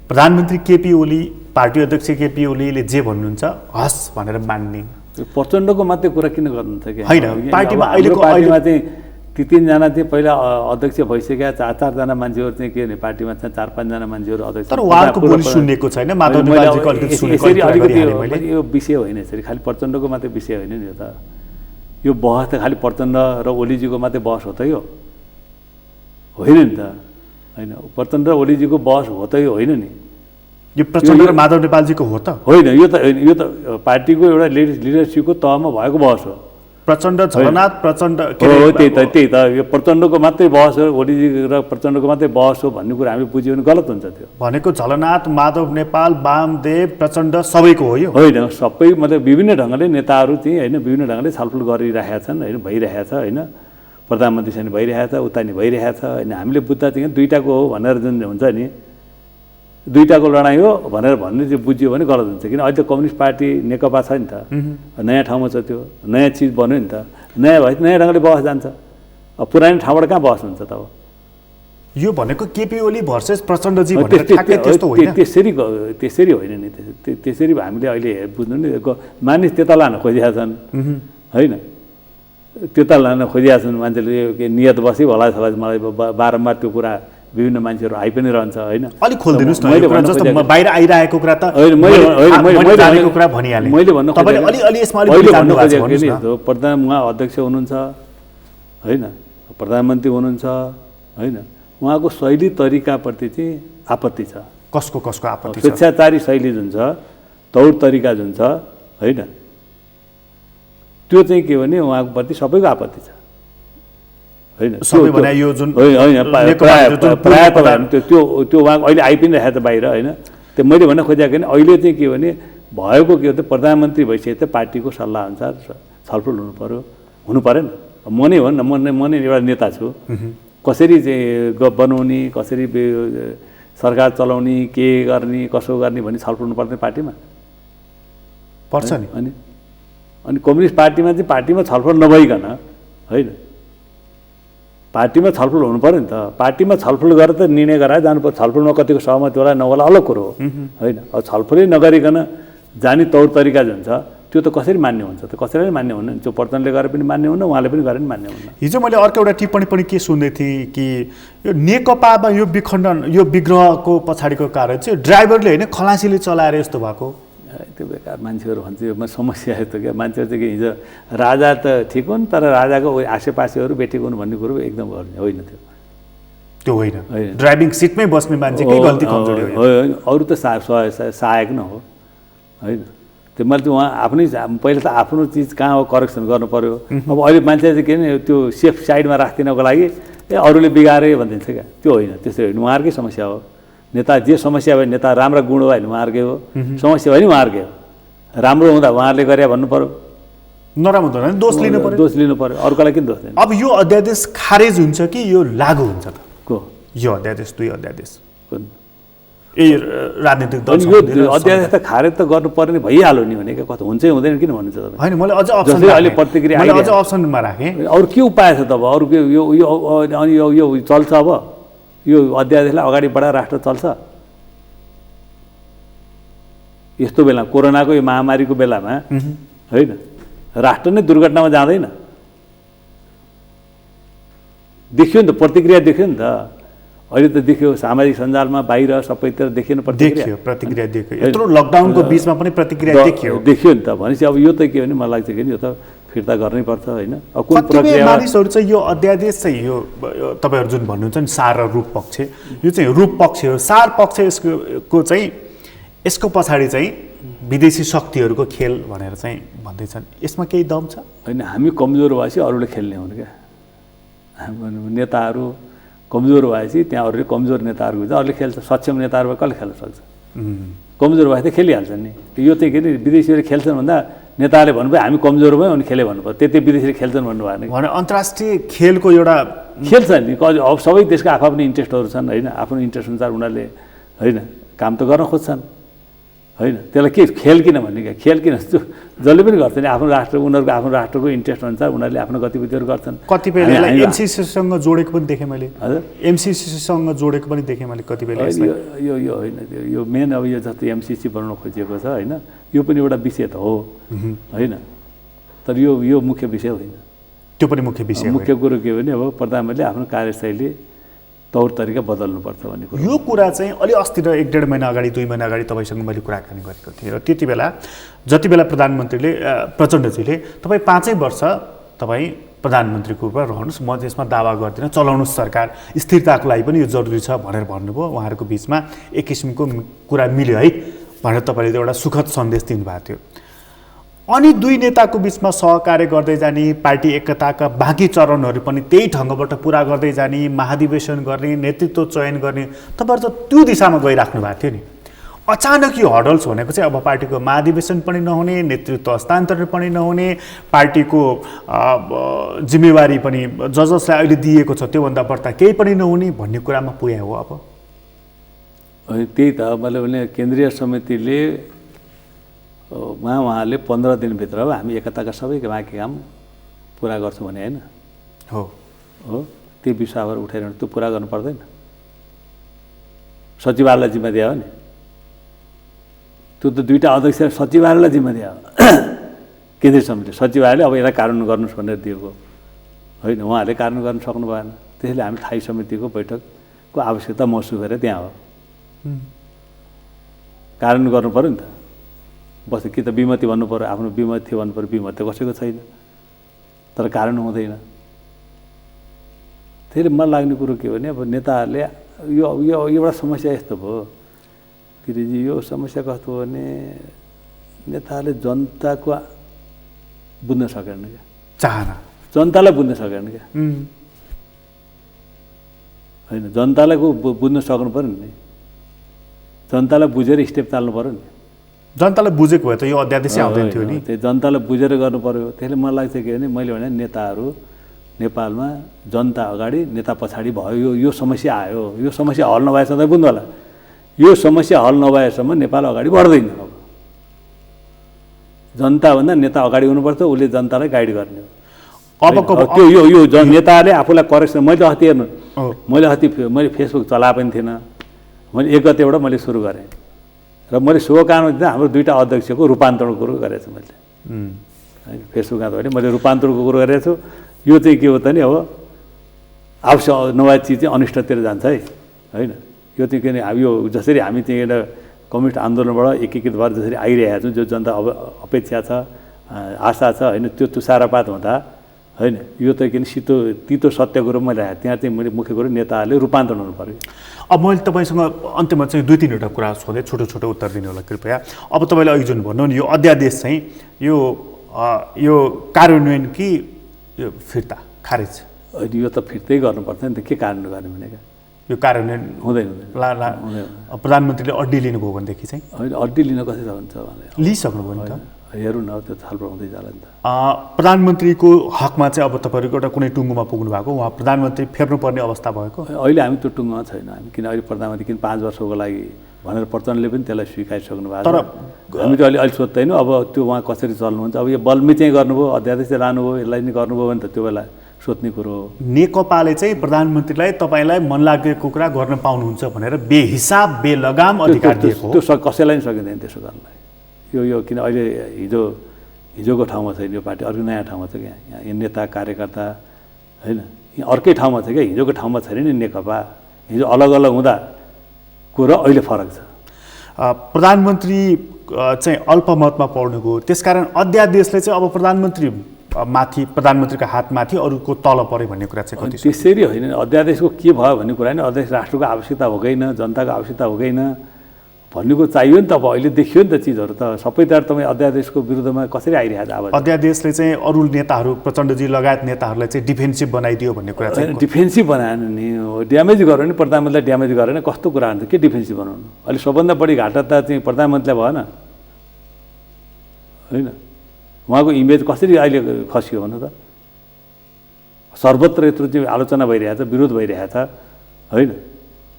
प्रधानमन्त्री केपी ओली, पार्टी अध्यक्ष केपी ओलीले जे भन्नुहुन्छ हस् भनेर मान्ने। प्रचण्डको मात्रै कुरा किन गर्नुहुन्छ कि होइन, पार्टीमा अहिलेको पार्टीमा चाहिँ ती 3 जना चाहिँ पहिला अध्यक्ष भइसकेका 4 जना मान्छेहरू चाहिँ के भने पार्टीमा चाहिँ 4-5 जना मान्छेहरू अध्यक्ष। तर उहाँको बोली सुन्नेको छैन, माधव नेपालजीको अलिकति सुनेको यो विषय होइन यसरी खालि प्रचण्डको मात्रै विषय होइन नि यो त। यो बहस त खालि प्रचण्ड र ओलीजीको मात्रै बहस हो त यो होइन नि त होइन। प्रचण्ड र ओलीजीको बहस हो त यो होइन नि। यो प्रचण्ड र माधव नेपालजीको हो त होइन। यो त पार्टीको एउटा लिडरसिपको तहमा भएको बहस हो। प्रचण्ड झलनाथ प्रचण्ड हो त्यही त यो प्रचण्डको मात्रै बहस हो, ओलीजी र प्रचण्डको मात्रै बहस हो भन्ने कुरा हामीले बुझ्यो भने गलत हुन्छ। त्यो भनेको झलनाथ, माधव नेपाल, वामदेव, प्रचण्ड सबैको हो यो होइन। सबै मतलब विभिन्न ढङ्गले नेताहरू चाहिँ होइन विभिन्न ढङ्गले छलफल गरिरहेका छन् होइन, भइरहेको छ होइन। प्रधानमन्त्रीसँग भइरहेको छ, उता नि भइरहेको छ होइन। हामीले बुझ्दा चाहिँ दुईटाको हो भनेर जुन हुन्छ नि दुईटाको लडाइँ हो भनेर भन्ने चाहिँ बुझ्यो भने गलत हुन्छ। किन अहिले त कम्युनिस्ट पार्टी नेकपा छ नि त, नयाँ ठाउँमा छ, त्यो नयाँ चिज बन्यो नि त, नयाँ भए नयाँ ढङ्गले बहस जान्छ। अब पुरानो ठाउँबाट कहाँ बहस हुन्छ त? अब यो भनेको केपी ओली भर्सेस प्रचण्डजी भनेर ठ्याक्कै त्यस्तो होइन। त्यसरी होइन नि, त्यसरी हामीले अहिले बुझ्नु नि, मानिस त्यता लान खोजिरहेका छन् होइन, त्यता लान खोजिरहेका छन् मान्छेले, नियत बसी भला छ मलाई बारम्बार त्यो कुरा विभिन्न मान्छेहरू आइ पनि रहन्छ होइन। अलिक खोलिदिनुहोस् न, जस्तो बाहिर आइरहेको कुरा त मैले कुरा भनिहालेँ, मैले भन्नु तपाईँले अलि यसमा प्रधान उहाँ अध्यक्ष हुनुहुन्छ होइन, प्रधानमन्त्री हुनुहुन्छ होइन, उहाँको शैली तरिकाप्रति चाहिँ आपत्ति छ। कसको आपत्ति छ? स्वेच्छाचारी शैली जुन छ, तौर तरिका जुन छ होइन, त्यो चाहिँ के भने उहाँको प्रति सबैको आपत्ति छ होइन। सबै भने यो जुन प्रायः त त्यो उहाँको अहिले आइ पनि रहेको छ बाहिर होइन। त्यो मैले भन्न खोजेको नि अहिले चाहिँ के भने भएको के हो त, प्रधानमन्त्री भइसके त पार्टीको सल्लाह अनुसार छलफल हुनु परेन। म नै हो नि, म नै एउटा नेता छु, कसरी चाहिँ बनाउने, कसरी सरकार चलाउने, के गर्ने, कसो गर्ने भन्ने छलफल हुनुपर्ने पार्टीमा पर्छ नि। अनि कम्युनिस्ट पार्टीमा चाहिँ पार्टीमा छलफल नभइकन होइन, पार्टीमा छलफल हुनु पऱ्यो नि त। पार्टीमा छलफल गरेर त निर्णय गराएर जानु पर्छ। छलफलमा कतिको सहमति होला नहोला अलग कुरो हो होइन। अब छलफलै नगरिकन जाने तौर तरिका जुन छ त्यो त कसरी मान्य हुन्छ त? कसैले मान्य हुन्न। त्यो प्रधानले गरेर पनि मान्य हुन्न, उहाँले पनि गरेर पनि मान्य हुन्न। हिजो मैले अर्को एउटा टिप्पणी पनि के सुन्दै थिएँ कि यो नेकपामा यो विखण्डन, यो विग्रहको पछाडिको कारण चाहिँ ड्राइभरले होइन खलासीले चलाएर यस्तो भएको। त्यो बेकार मान्छेहरू भन्छ यो समस्या यस्तो क्या, मान्छेहरू चाहिँ हिजो राजा त ठिक हो नि, तर राजाको आसेपासेहरू बेठेको हुनु भन्ने कुरो एकदम होइन। त्यो होइन, ड्राइभिङ सिटमै बस्ने मान्छेकै गल्ती कमजोरी होइन, अरू त सहायक न हो होइन। त्यो मैले त उहाँ आफ्नै पहिला त आफ्नो चिज कहाँ हो करेक्सन गर्नु पऱ्यो। अब अहिले मान्छे चाहिँ के भने त्यो सेफ साइडमा राखिदिनको लागि अरूले बिगारे भनिदिन्छ क्या, त्यो होइन, त्यस्तो होइन। उहाँहरूकै समस्या हो। नेता जे समस्या भयो, नेता राम्रो गुण भयो भने उहाँहरूकै हो, समस्या भयो नि उहाँहरूकै हो। राम्रो हुँदा उहाँहरूले गरे भन्नु पऱ्यो, नराम्रो हुँदा दोष लिनु पऱ्यो, अर्कोलाई किन दोष दिनु? अब यो अध्यादेश खारेज हुन्छ कि यो लागू हुन्छ त? यो अध्यादेश, 2 अध्यादेश राजनीतिक दल यो अध्यादेश त खारेज त गर्नु पर्ने भइहाल्यो नि भने कता हुन्छ हुँदैन किन भन्नुहुन्छ तपाईँ? होइन, मैले अझ प्रतिक्रिया अझ अप्सनमा राखेँ। अरू के उपाय छ त? अब अरू के यो चल्छ? अब यो अध्यादेशलाई अगाडि बढाएर राष्ट्र चल्छ? यस्तो बेला कोरोनाको यो महामारीको बेलामा होइन, राष्ट्र नै दुर्घटनामा जाँदैन? देखियो नि त, प्रतिक्रिया देखियो नि त। अहिले त देखियो सामाजिक सञ्जालमा बाहिर सबैतिर देखिएन प्रतिक्रिया देखियो। यत्रो लकडाउनको बिचमा पनि प्रतिक्रिया देखियो नि त। भनेपछि अब यो त के भने मलाई लाग्छ कि यो त फिर्ता गर्नै पर्छ होइन। अब कुन प्रक्रिया मानिसहरू चाहिँ यो अध्यादेश चाहिँ यो तपाईँहरू जुन भन्नुहुन्छ नि सार र रूप पक्ष, यो चाहिँ रूप पक्ष हो। सार पक्ष यसको चाहिँ यसको पछाडि चाहिँ विदेशी शक्तिहरूको खेल भनेर चाहिँ भन्दैछन्, यसमा केही दम छ? होइन, हामी कमजोर भएपछि अरूले खेल्ने हुन् क्या। नेताहरू कमजोर भएपछि त्यहाँ अरूले कमजोर नेताहरू हुन्छ, अरूले खेल्छ। सक्षम नेताहरू भए कसले खेल्न सक्छ? कमजोर भए त खेलिहाल्छ नि। यो चाहिँ के अरे विदेशीहरूले खेल्छन् भन्दा नेताले भन्नुभयो हामी कमजोर भयौँ अनि खेले भन्नुभयो, त्यति विदेशीले खेल्छन् भन्नु भएन भने अन्तर्राष्ट्रिय खेलको एउटा खेल्छ नि। अब सबै देशका आफ्नो इन्ट्रेस्टहरू छन् होइन, आफ्नो इन्ट्रेस्ट अनुसार उनीहरूले होइन काम त गर्न खोज्छन् होइन। त्यसलाई के खेल किन भन्ने क्या? खेल किन? जसले पनि गर्छ नि, आफ्नो राष्ट्र उनीहरूको आफ्नो राष्ट्रको इन्ट्रेस्ट अनुसार उनीहरूले आफ्नो गतिविधिहरू गर्छन्। कतिपय एमसिसीसँग जोडेको पनि देखेँ मैले। हजुर, एमसिसीसँग जोडेको पनि देखेँ मैले कतिपय। यो होइन, यो मेन अब यो जस्तो एमसिसी बनाउन खोजिएको छ होइन, यो पनि एउटा विषय त हो होइन, तर यो मुख्य विषय होइन। त्यो पनि मुख्य विषय। मुख्य कुरो के हो भने अब प्रधानमन्त्रीले आफ्नो कार्यशैली तौर तरिका बदल्नुपर्छ भन्ने कुरो। यो कुरा चाहिँ अलि अस्ति र 1-1.5 महिना अगाडि 2 महिना अगाडि तपाईँसँग मैले कुराकानी गरेको थिएँ र त्यति बेला जति बेला प्रधानमन्त्रीले प्रचण्डजीले तपाईँ 5 वर्ष तपाईँ प्रधानमन्त्रीको रूपमा रहनुहोस्, म त्यसमा दावा गर्दिनँ, चलाउनुहोस् सरकार, स्थिरताको लागि पनि यो जरुरी छ भनेर भन्नुभयो। उहाँहरूको बिचमा एक किसिमको कुरा मिल्यो है भनेर तपाईँले एउटा सुखद सन्देश दिनुभएको थियो। अनि 2 नेताको बिचमा सहकार्य गर्दै जाने, पार्टी एकताका बाँकी चरणहरू पनि त्यही ढङ्गबाट पुरा गर्दै जाने, महाधिवेशन गर्ने, नेतृत्व चयन गर्ने, तपाईँहरू त त्यो दिशामा गइराख्नु भएको थियो नि। अचानक यो हडल्स भनेको चाहिँ अब पार्टीको महाधिवेशन पनि नहुने, नेतृत्व हस्तान्तरण पनि नहुने, पार्टीको जिम्मेवारी पनि जसलाई अहिले दिएको छ त्योभन्दा बढ्ता केही पनि नहुने भन्ने कुरामा पुग्यो हो। अब त्यही त मैले भने केन्द्रीय समितिले उहाँले 15 दिनभित्र हामी एकताका सबै बाँकी काम पुरा गर्छौँ भने होइन हो हो त्यो विषयहरू उठाएर त्यो पुरा गर्नु पर्दैन सचिवालयलाई जिम्मा दियो नि त्यो त दुईवटा अध्यक्ष सचिवालयलाई जिम्मा दियो केन्द्रीय समिति सचिवालयले अब यसलाई कानुन गर्नुहोस् भनेर दिएको होइन उहाँहरूले कानुन गर्न सक्नु भएन त्यसैले हामी स्थायी समितिको बैठकको आवश्यकता महसुस गरेर त्यहाँ हो कानुन गर्नु पऱ्यो नि त बस कि त विमति भन्नु पऱ्यो आफ्नो विमति थियो भन्नु पऱ्यो विमति त कसैको छैन तर कानुन हुँदैन त्यसले मन लाग्ने कुरो के भने अब नेताहरूले यो यो एउटा समस्या यस्तो भयो गिरिजी यो समस्या कस्तो हो भने नेताहरूले जनताको बुझ्न सकेन क्या चाहना जनतालाई बुझ्न सकेन क्या होइन जनतालाई बुझ्न सक्नु पऱ्यो नि जनतालाई बुझेर स्टेप चाल्नु पऱ्यो नि जनतालाई बुझेको भए त यो अध्यादेशै आउँदैन थियो नि त्यो जनतालाई बुझेर गर्नु पऱ्यो त्यसले मलाई लाग्छ के भने मैले भने नेताहरू नेपालमा जनता अगाडि नेता पछाडि भयो यो समस्या आयो यो समस्या हल नभएसम्म बुझ्नु होला यो समस्या हल नभएसम्म नेपाल अगाडि बढ्दैन अब जनताभन्दा नेता अगाडि हुनुपर्छ उसले जनतालाई गाइड गर्ने हो अब त्यो यो नेताले आफूलाई करेक्सन मैले अस्ति हेर्नु मैले फेसबुक चलाए पनि थिएन मैले 1 गतेबाट मैले सुरु गरेँ र मैले शुभकामना दिँदा हाम्रो 2टा अध्यक्षको रूपान्तरणको कुरो गरेको छु मैले होइन फेसबुकमा त मैले रूपान्तरणको कुरो गरेको छु यो चाहिँ के हो त नि अब आवश्यक नभए चिज चाहिँ अनिष्टतिर जान्छ है होइन यो चाहिँ किन यो जसरी हामी चाहिँ एउटा कम्युनिस्ट आन्दोलनबाट एकीकृत भएर जसरी आइरहेका छौँ जो जनता अपेक्षा छ आशा छ होइन त्यो तुषारपात हुँदा होइन यो त किन तितो सत्य कुरो मैले त्यहाँ चाहिँ मैले मुख्य कुरो नेताहरूले रूपान्तरण हुनु पऱ्यो अब मैले तपाईँसँग अन्त्यमा चाहिँ 2-3वटा कुरा सोधेँ छोटो छोटो उत्तर दिनु होला कृपया अब तपाईँले अघि जुन भन्नु नि यो अध्यादेश चाहिँ यो कार्यान्वयन कि यो फिर्ता खारेज अहिले यो त फिर्तै गर्नुपर्छ नि त के कारणले गर्ने भने क्या यो कार्यान्वयन हुँदैन प्रधानमन्त्रीले अड्डी लिनुभयो भनेदेखि चाहिँ होइन अड्डी लिन कसरी हुन्छ उहाँले लिइसक्नुभयो नि त हेरौँ न त्यो छलफल हुँदै जाला नि त प्रधानमन्त्रीको हकमा चाहिँ अब तपाईँहरूको एउटा कुनै टुङ्गोमा पुग्नु भएको उहाँ प्रधानमन्त्री फेर्नुपर्ने अवस्था भएको अहिले हामी त्यो टुङ्गोमा छैन हामी किन अहिले प्रधानमन्त्री किन 5 वर्षको लागि भनेर प्रचण्डले पनि त्यसलाई स्वीकारिसक्नु भएको तर हामी त अहिले सोध्दैनौँ अब त्यो उहाँ कसरी चल्नुहुन्छ अब यो बलमी चाहिँ गर्नुभयो अध्यादेश चाहिँ लानुभयो यसलाई नि गर्नुभयो भने त त्यो बेला सोध्ने कुरो हो नेकपाले चाहिँ प्रधानमन्त्रीलाई तपाईँलाई मन लागेको कुरा गर्न पाउनुहुन्छ भनेर बेहिसाब बेलगाम अधिकार दिएको त्यो कसैलाई पनि सकिँदैन त्यसो गर्नलाई यो किन अहिले हिजोको ठाउँमा छैन यो पार्टी अर्को नयाँ ठाउँमा छ क्या यहाँ नेता कार्यकर्ता होइन यहाँ अर्कै ठाउँमा छ क्या हिजोको ठाउँमा छैन नि नेकपा हिजो अलग अलग हुँदा कुरो अहिले फरक छ प्रधानमन्त्री चाहिँ अल्पमतमा पर्नु गयो त्यसकारण अध्यादेशले चाहिँ अब प्रधानमन्त्रीको हातमाथि अरूको तल पऱ्यो भन्ने कुरा चाहिँ कति त्यसरी होइन अध्यादेशको के भयो भन्ने कुरा नि अध्यादेश राष्ट्रको आवश्यकता हो गएन जनताको आवश्यकता हो गएन भन्नेको चाहियो नि त अब अहिले देखियो नि त चिजहरू त सबैतिर तपाईँ अध्यादेशको विरुद्धमा कसरी आइरहेको छ अब अध्यादेशले चाहिँ अरू नेताहरू प्रचण्डजी लगायत नेताहरूलाई चाहिँ डिफेन्सिभ बनाइदियो भन्ने कुरा चाहिँ डिफेन्सिभ बनाएन नि ड्यामेज गर्यो नि प्रधानमन्त्रीलाई ड्यामेज गरेन कस्तो कुरा हुन्छ के डिफेन्सिभ बनाउनु अहिले सबभन्दा बढी घाटा त चाहिँ प्रधानमन्त्रीलाई भएन होइन उहाँको इमेज कसरी अहिले खस्यो भन्नु त सर्वत्र यत्रो चाहिँ आलोचना भइरहेछ विरोध भइरहेछ होइन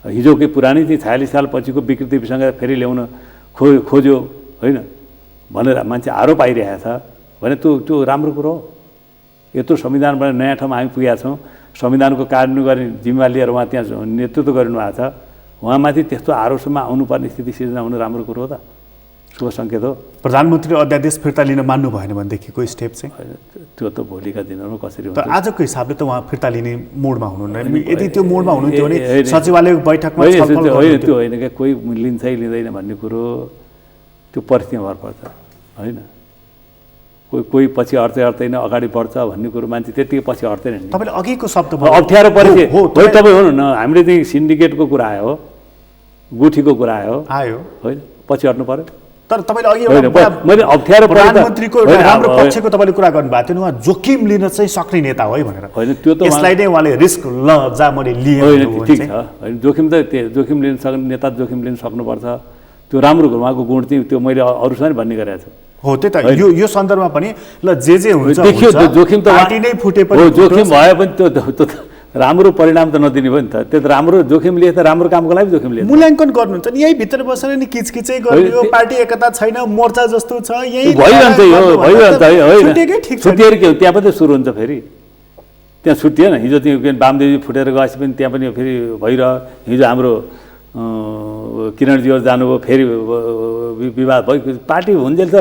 हिजोकै पुरानै चाहिँ 46 साल पछिको विकृतिसँग फेरि ल्याउन खोज्यो होइन भनेर मान्छे आरोप आइरहेछ भने त्यो राम्रो कुरो हो यत्रो संविधानबाट नयाँ ठाउँमा हामी पुगेका छौँ संविधानको कार्यान्वयन गर्ने जिम्मेवारी लिएर उहाँ त्यहाँ नेतृत्व गरिनुभएको छ उहाँमाथि त्यस्तो आरोपसम्म आउनुपर्ने स्थिति सिर्जना हुनु राम्रो कुरो हो त शुभ सङ्केत हो प्रधानमन्त्रीले अध्यादेश फिर्ता लिन मान्नु भएन भनेदेखिको स्टेप चाहिँ त्यो त भोलिका दिनहरूमा कसरी हुन्छ तर आजको हिसाबले त उहाँ फिर्ता लिने मोडमा हुनुहुन्न यदि त्यो मोडमा हुनुहुन्थ्यो भने सचिवालयको बैठकमा होइन त्यो होइन क्या कोही लिन्छ लिँदैन भन्ने कुरो त्यो परिस्थितिमा भर पर्छ होइन कोही पछि हट्दैन अगाडि बढ्छ भन्ने कुरो मान्छे त्यतिकै पछि हट्दैन नि तपाईँले अघिको शब्द अप्ठ्यारो परिचय हो तपाईँ भन्नु न हामीले चाहिँ सिन्डिकेटको कुरा आयो गुठीको कुरा आयो होइन पछि हट्नु पर्यो तर तपाईँले अघि मैले अप्ठ्यारो प्रधानमन्त्रीको राम्रो पक्षको तपाईँले कुरा गर्नुभएको थियो उहाँ जोखिम लिन चाहिँ सक्ने नेता हो है भनेर होइन त्यो त यसलाई नै उहाँले रिस्क ल जा मैले लिएँ ठिक छ होइन जोखिम लिन सक्ने नेता जोखिम लिन सक्नुपर्छ त्यो राम्रो उहाँको गुण चाहिँ त्यो मैले अरूसँग भन्ने गरेको छु हो त्यही त यो सन्दर्भमा पनि ल जे हुन्छ देखियो जोखिम त पार्टी नै फुटे पनि जोखिम भए पनि त्यो राम्रो परिणाम त नदिने भयो नि त। त्यो त राम्रो जोखिम लिए त राम्रो कामको लागि जोखिम लिए। मूल्याङ्कन गर्नुहुन्छ नि, यही भित्र बसेर नि किचकिचै गर्ने हो, पार्टी एकता छैन, मोर्चा जस्तो छ, यही भइरहन्छ यो, भइरहन्छ होइन, छुटेकै ठिक छ। छुटिएर के हो, त्यहाँ पनि सुरु हुन्छ फेरि, त्यहाँ छुट्टिएन। हिजो त्यो वामदेवजी फुटेर गएपछि पनि त्यहाँ पनि फेरि भइरह। हिजो हाम्रो किरणजीहरू जानुभयो, फेरि विवाद भयो। पार्टी हुन्जेल त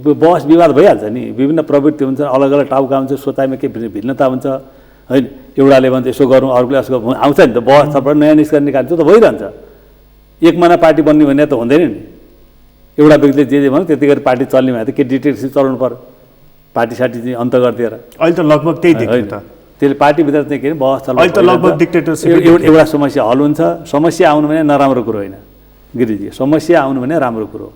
बहस विवाद भइहाल्छ नि, विभिन्न प्रवृत्ति हुन्छ, अलग अलग टाउका हुन्छ, सोचाइमा के भिन्नता हुन्छ होइन। एउटाले भन्छ यसो गरौँ, अर्कोले यसो गरौँ, आउँछ नि त बहस, थप्पड नयाँ निस्कन निकाल्छ त भइरहन्छ। एक महिना पार्टी बन्ने भने त हुँदैन नि। एउटा व्यक्तिले जे भन्यो त्यति गरी पार्टी चल्ने भए त के डिटेक्टिभ चलाउनु पर्यो, पार्टी साटी चाहिँ अन्त गरिदिएर। अहिले त लगभग त्यही देखियो त। त्यसले पार्टीभित्र चाहिँ के अरे बहस चल्छ। अहिले त लगभग डिक्टेटरसिप। एउटा समस्या हल हुन्छ, समस्या आउनु भने नराम्रो कुरो होइन गिरिजी, समस्या आउनु भने राम्रो कुरो।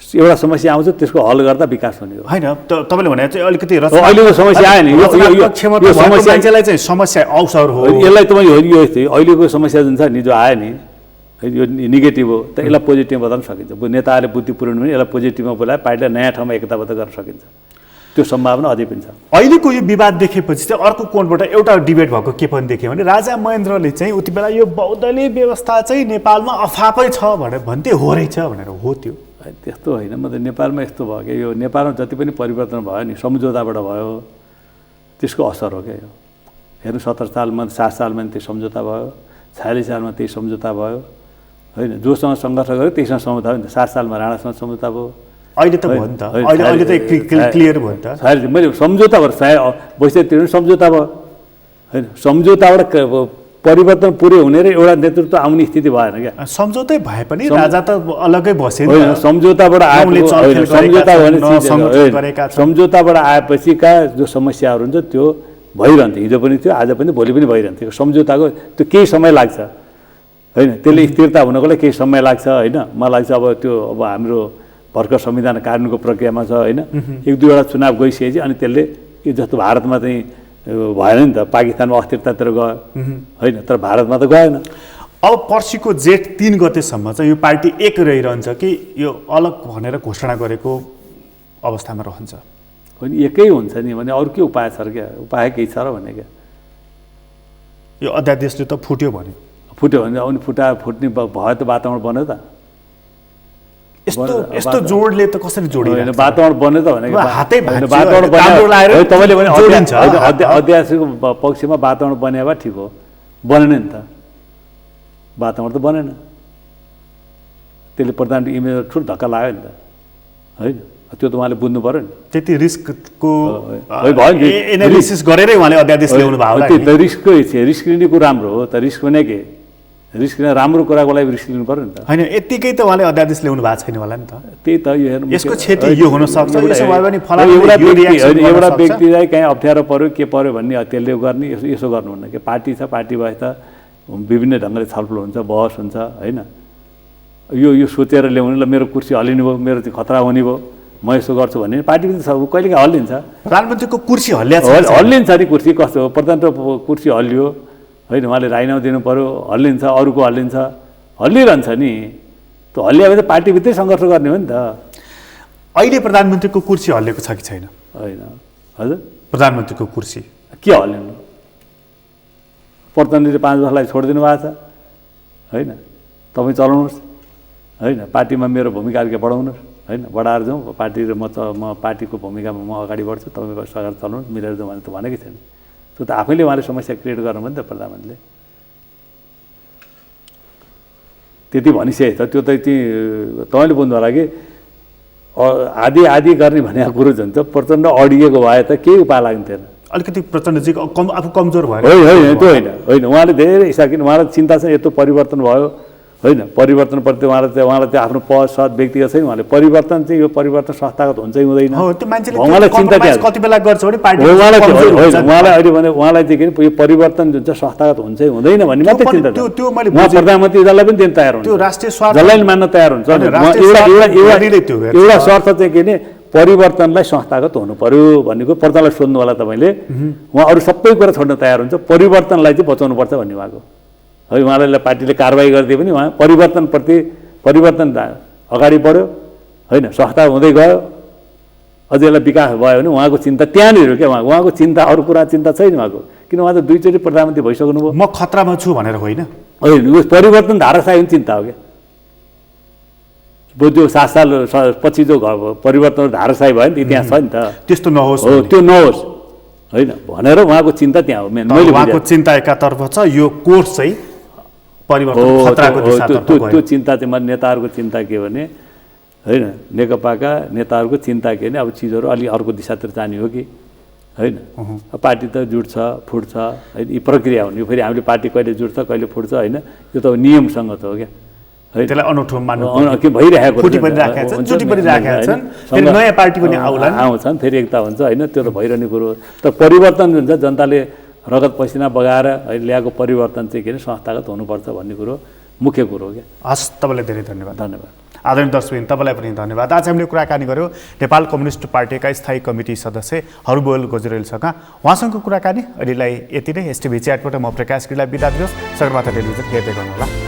एउटा समस्या आउँछ त्यसको हल गर्दा विकास हुने हो होइन। तपाईँले भने चाहिँ अलिकति अहिलेको समस्या आयो नि, यो समस्या मान्छेलाई चाहिँ समस्या अवसर हो। यसलाई तपाईँ होइन, यो अहिलेको समस्या जुन छ नि जो आयो नि यो नेगेटिभ हो, त यसलाई पोजिटिभ बताउन सकिन्छ। नेताहरूले बुद्धि पुर्याउनु भने यसलाई पोजिटिभमा बोलाए पार्टीलाई नयाँ ठाउँमा एकताबद्ध गर्न सकिन्छ। त्यो सम्भावना अझै पनि छ। अहिलेको यो विवाद देखेपछि चाहिँ अर्को कोणबाट एउटा डिबेट भएको के पनि देख्यो भने राजा महेन्द्रले चाहिँ उति बेला यो बहुदलीय व्यवस्था चाहिँ नेपालमा अफापै छ भनेर भन्थे, हो रहेछ भनेर। हो त्यो त्यस्तो होइन, म त नेपालमा यस्तो भयो कि यो नेपालमा जति पनि परिवर्तन भयो नि सम्झौताबाट भयो, त्यसको असर हो क्या यो। हेर्नु 70 सालमा 7 सालमा त्यही सम्झौता भयो, 46 सालमा त्यही सम्झौता भयो होइन। जोसँग सङ्घर्ष गर्यो त्यहीसँग सम्झौता भयो नि त। 7 सालमा राणासँग सम्झौता भयो, अहिले त भयो नि त, अहिले त क्लियर भयो नि त। मैले सम्झौता भएर बैसठी सम्झौता भयो होइन। सम्झौताबाट परिवर्तन पुरै हुने र एउटा नेतृत्व आउने स्थिति भएन क्या। सम्झौतै भए पनि राजा त अलग्गै बसे नि। सम्झौताबाट सम्झौताबाट आएपछिका जो समस्याहरू हुन्छ त्यो भइरहन्थ्यो, हिजो पनि थियो, आज पनि, भोलि पनि भइरहन्थ्यो। सम्झौताको त्यो केही समय लाग्छ होइन, त्यसले स्थिरता हुनको लागि केही समय लाग्छ होइन। मलाई लाग्छ अब त्यो अब हाम्रो भर्खर संविधान कानुनको प्रक्रियामा छ होइन। 1-2 चुनाव गइसकेपछि अनि त्यसले यो जस्तो भारतमा चाहिँ भएन नि त, पाकिस्तानमा अस्थिरतातिर गयो होइन, तर भारतमा त गएन। अब पर्सिको जेठ 3 गतेसम्म चाहिँ यो पार्टी एक रहिरहन्छ कि यो अलग भनेर घोषणा गरेको अवस्थामा रहन्छ? होइन, एकै हुन्छ नि भने अरू के उपाय छ र क्या, उपाय केही छ र भन्ने क्या। यो अध्यादेशले त फुट्यो भने अनि फुट्ने भयो त वातावरण बन्यो त। यस्तो जोडले त कसरी जोडिन्छ? वातावरण बन्यो त भने हातै वातावरण बन्यो तपाईँले भने अध्यादेशको पक्षमा वातावरण बन्यो भए ठिक हो, बनेन नि त, वातावरण त बनेन। त्यसले प्रधानमन्त्री इमेज ठुलो धक्का लाग्यो नि त होइन। त्यो त उहाँले बुझ्नु पऱ्यो नि। त्यति रिस्कको एनालिसिस गरेरै उहाँले अध्यादेश ल्याउनु भयो। त्यो त रिस्क लिनेको राम्रो हो त। रिस्क भने के, रिस्क लिन राम्रो कुराको लागि रिस्क लिनु पऱ्यो नि त होइन। यत्तिकै त उहाँले अध्यादेश ल्याउनु भएको छैन होला नि त। त्यही त यो हेर्नु यसको क्षति यो हुनसक्छ। एउटा व्यक्तिलाई कहीँ अप्ठ्यारो पऱ्यो के पऱ्यो भन्ने त्यसले गर्ने यसो गर्नुहुन्न कि। पार्टी छ, पार्टी भए त विभिन्न ढङ्गले छलफल हुन्छ, बहस हुन्छ होइन। यो सोचेर ल्याउनु ल मेरो कुर्सी हल्लिनु भयो, मेरो चाहिँ खतरा हुने भयो, म यसो गर्छु भन्ने पार्टी पनि सब कहिलेकाहीँ हल्लिन्छ। प्रधानमन्त्रीको कुर्सी हल्लिन्छ नि। कुर्सी कस्तो हो, प्रधानमन्त्रीको कुर्सी हल्लियो होइन, उहाँले राजीनामा दिनु पऱ्यो, हल्लिन्छ, अरूको हल्लिन्छ, हल्लिरहन्छ नि। त्यो हल्लियो भने त पार्टीभित्रै सङ्घर्ष गर्ने हो नि त। अहिले प्रधानमन्त्रीको कुर्सी हल्लिएको छ कि छैन? होइन। हजुर, प्रधानमन्त्रीको कुर्सी के हल्लिनु? प्रधानमन्त्रीले 5 वर्षलाई छोडिदिनु भएको छ होइन। तपाईँ चलाउनुहोस् होइन, पार्टीमा मेरो भूमिका अलिक बढाउनुहोस् होइन, बढाएर जाउँ पार्टी र म पार्टीको भूमिकामा म अगाडि बढ्छु, तपाईँ सरकार चलाउनुहोस्, मिलेर जाउँ भने त भनेकै छैन। त्यो त आफैले उहाँले समस्या क्रिएट गर्नुभयो नि त प्रधानमन्त्रीले। त्यति भनिसकेछ त। त्यो त तपाईँले बुझ्नु होला कि आधी गर्ने भनेको कुरो जुन चाहिँ प्रचण्ड अडिएको भए त केही उपाय लाग्थेन। अलिकति प्रचण्डजी आफू कमजोर भयो होइन, त्यो होइन, उहाँले धेरै हिसाब, किन उहाँलाई चिन्ता छ यत्रो परिवर्तन भयो होइन। परिवर्तनप्रति उहाँलाई चाहिँ आफ्नो पद सद व्यक्तिगत छैन। उहाँले परिवर्तन चाहिँ यो परिवर्तन संस्थागत हुन्छ हुँदैन उहाँलाई चिन्ता कति बेला गर्छ भने पार्टी उहाँलाई अहिले भने उहाँलाई चाहिँ के यो परिवर्तन जुन चाहिँ संस्थागत हुन्छ हुँदैन भन्ने मात्रै चिन्ता छ। उहाँ प्रधानमन्त्री जसलाई पनि दिन तयार हुन्छ, त्यो राष्ट्रिय स्वार्थ जसलाई मान्न तयार हुन्छ। एउटा शर्त चाहिँ के भने परिवर्तनलाई संस्थागत हुनु पर्यो भन्नेको प्रजालाई सोध्नु होला तपाईँले। उहाँ अरू सबै कुरा छोड्न तयार हुन्छ, परिवर्तनलाई चाहिँ बचाउनुपर्छ भन्ने उहाँको है। उहाँलाई पार्टीले कारवाही गरिदिए पनि उहाँ परिवर्तन अगाडि बढ्यो होइन, संस्था हुँदै गयो, अझै यसलाई विकास भयो भने उहाँको चिन्ता त्यहाँनिर हो क्या। उहाँको चिन्ता अरू कुरा चिन्ता छैन उहाँको। किन उहाँ त 2 चोटि प्रधानमन्त्री भइसक्नुभयो। म खतरामा छु भनेर होइन। होइन उस परिवर्तन धाराशाही पनि चिन्ता हो क्या। जो 7 साल पछि जो परिवर्तन धाराशाही भयो नि इतिहास छ नि त, त्यस्तो नहोस् हो त्यो नहोस् होइन भनेर उहाँको चिन्ता त्यहाँ हो। मैले उहाँको चिन्ता एकातर्फ छ, यो कोर्स चाहिँ परिवर्तन खतराको दिशातर्फ गयो। त्यो चिन्ता चाहिँ मैले नेताहरूको चिन्ता के भने होइन नेकपाका नेताहरूको चिन्ता के भने अब चिजहरू अलि अर्को दिशातिर जाने हो कि होइन। पार्टी त जुट्छ फुट्छ होइन, यी प्रक्रिया हुने। फेरि हामीले पार्टी कहिले जुट्छ कहिले फुट्छ होइन, यो त नियमसँग त हो क्या। त्यसलाई अनौठो मान्नु के भइरहेको फुटी पनि राखेका छन्, जुटी पनि राखेका छन्, फेरि नयाँ पार्टी पनि आउँछन्, फेरि एकता हुन्छ होइन, त्यो त भइरहने कुरो हो। तर परिवर्तन हुन्छ जनताले रगत पसिना बगाएर ल्याएको परिवर्तन चाहिँ के अरे संस्थागत हुनुपर्छ भन्ने कुरो मुख्य कुरो हो क्या। हस्, तपाईँलाई धेरै धन्यवाद। धन्यवाद। आदरणीय दर्शकबिन, तपाईँलाई पनि धन्यवाद। आज हामीले कुराकानी गऱ्यौँ नेपाल कम्युनिस्ट पार्टीका स्थायी कमिटी सदस्य हरबोल गजुरेलसँग। उहाँसँगको कुराकानी अहिलेलाई यति नै। एसटिभी च्याटबाट म प्रकाश गिरीलाई बिदा दिनुहोस्। सगरमाथा टेलिभिजन हेर्दै गर्नुहोला।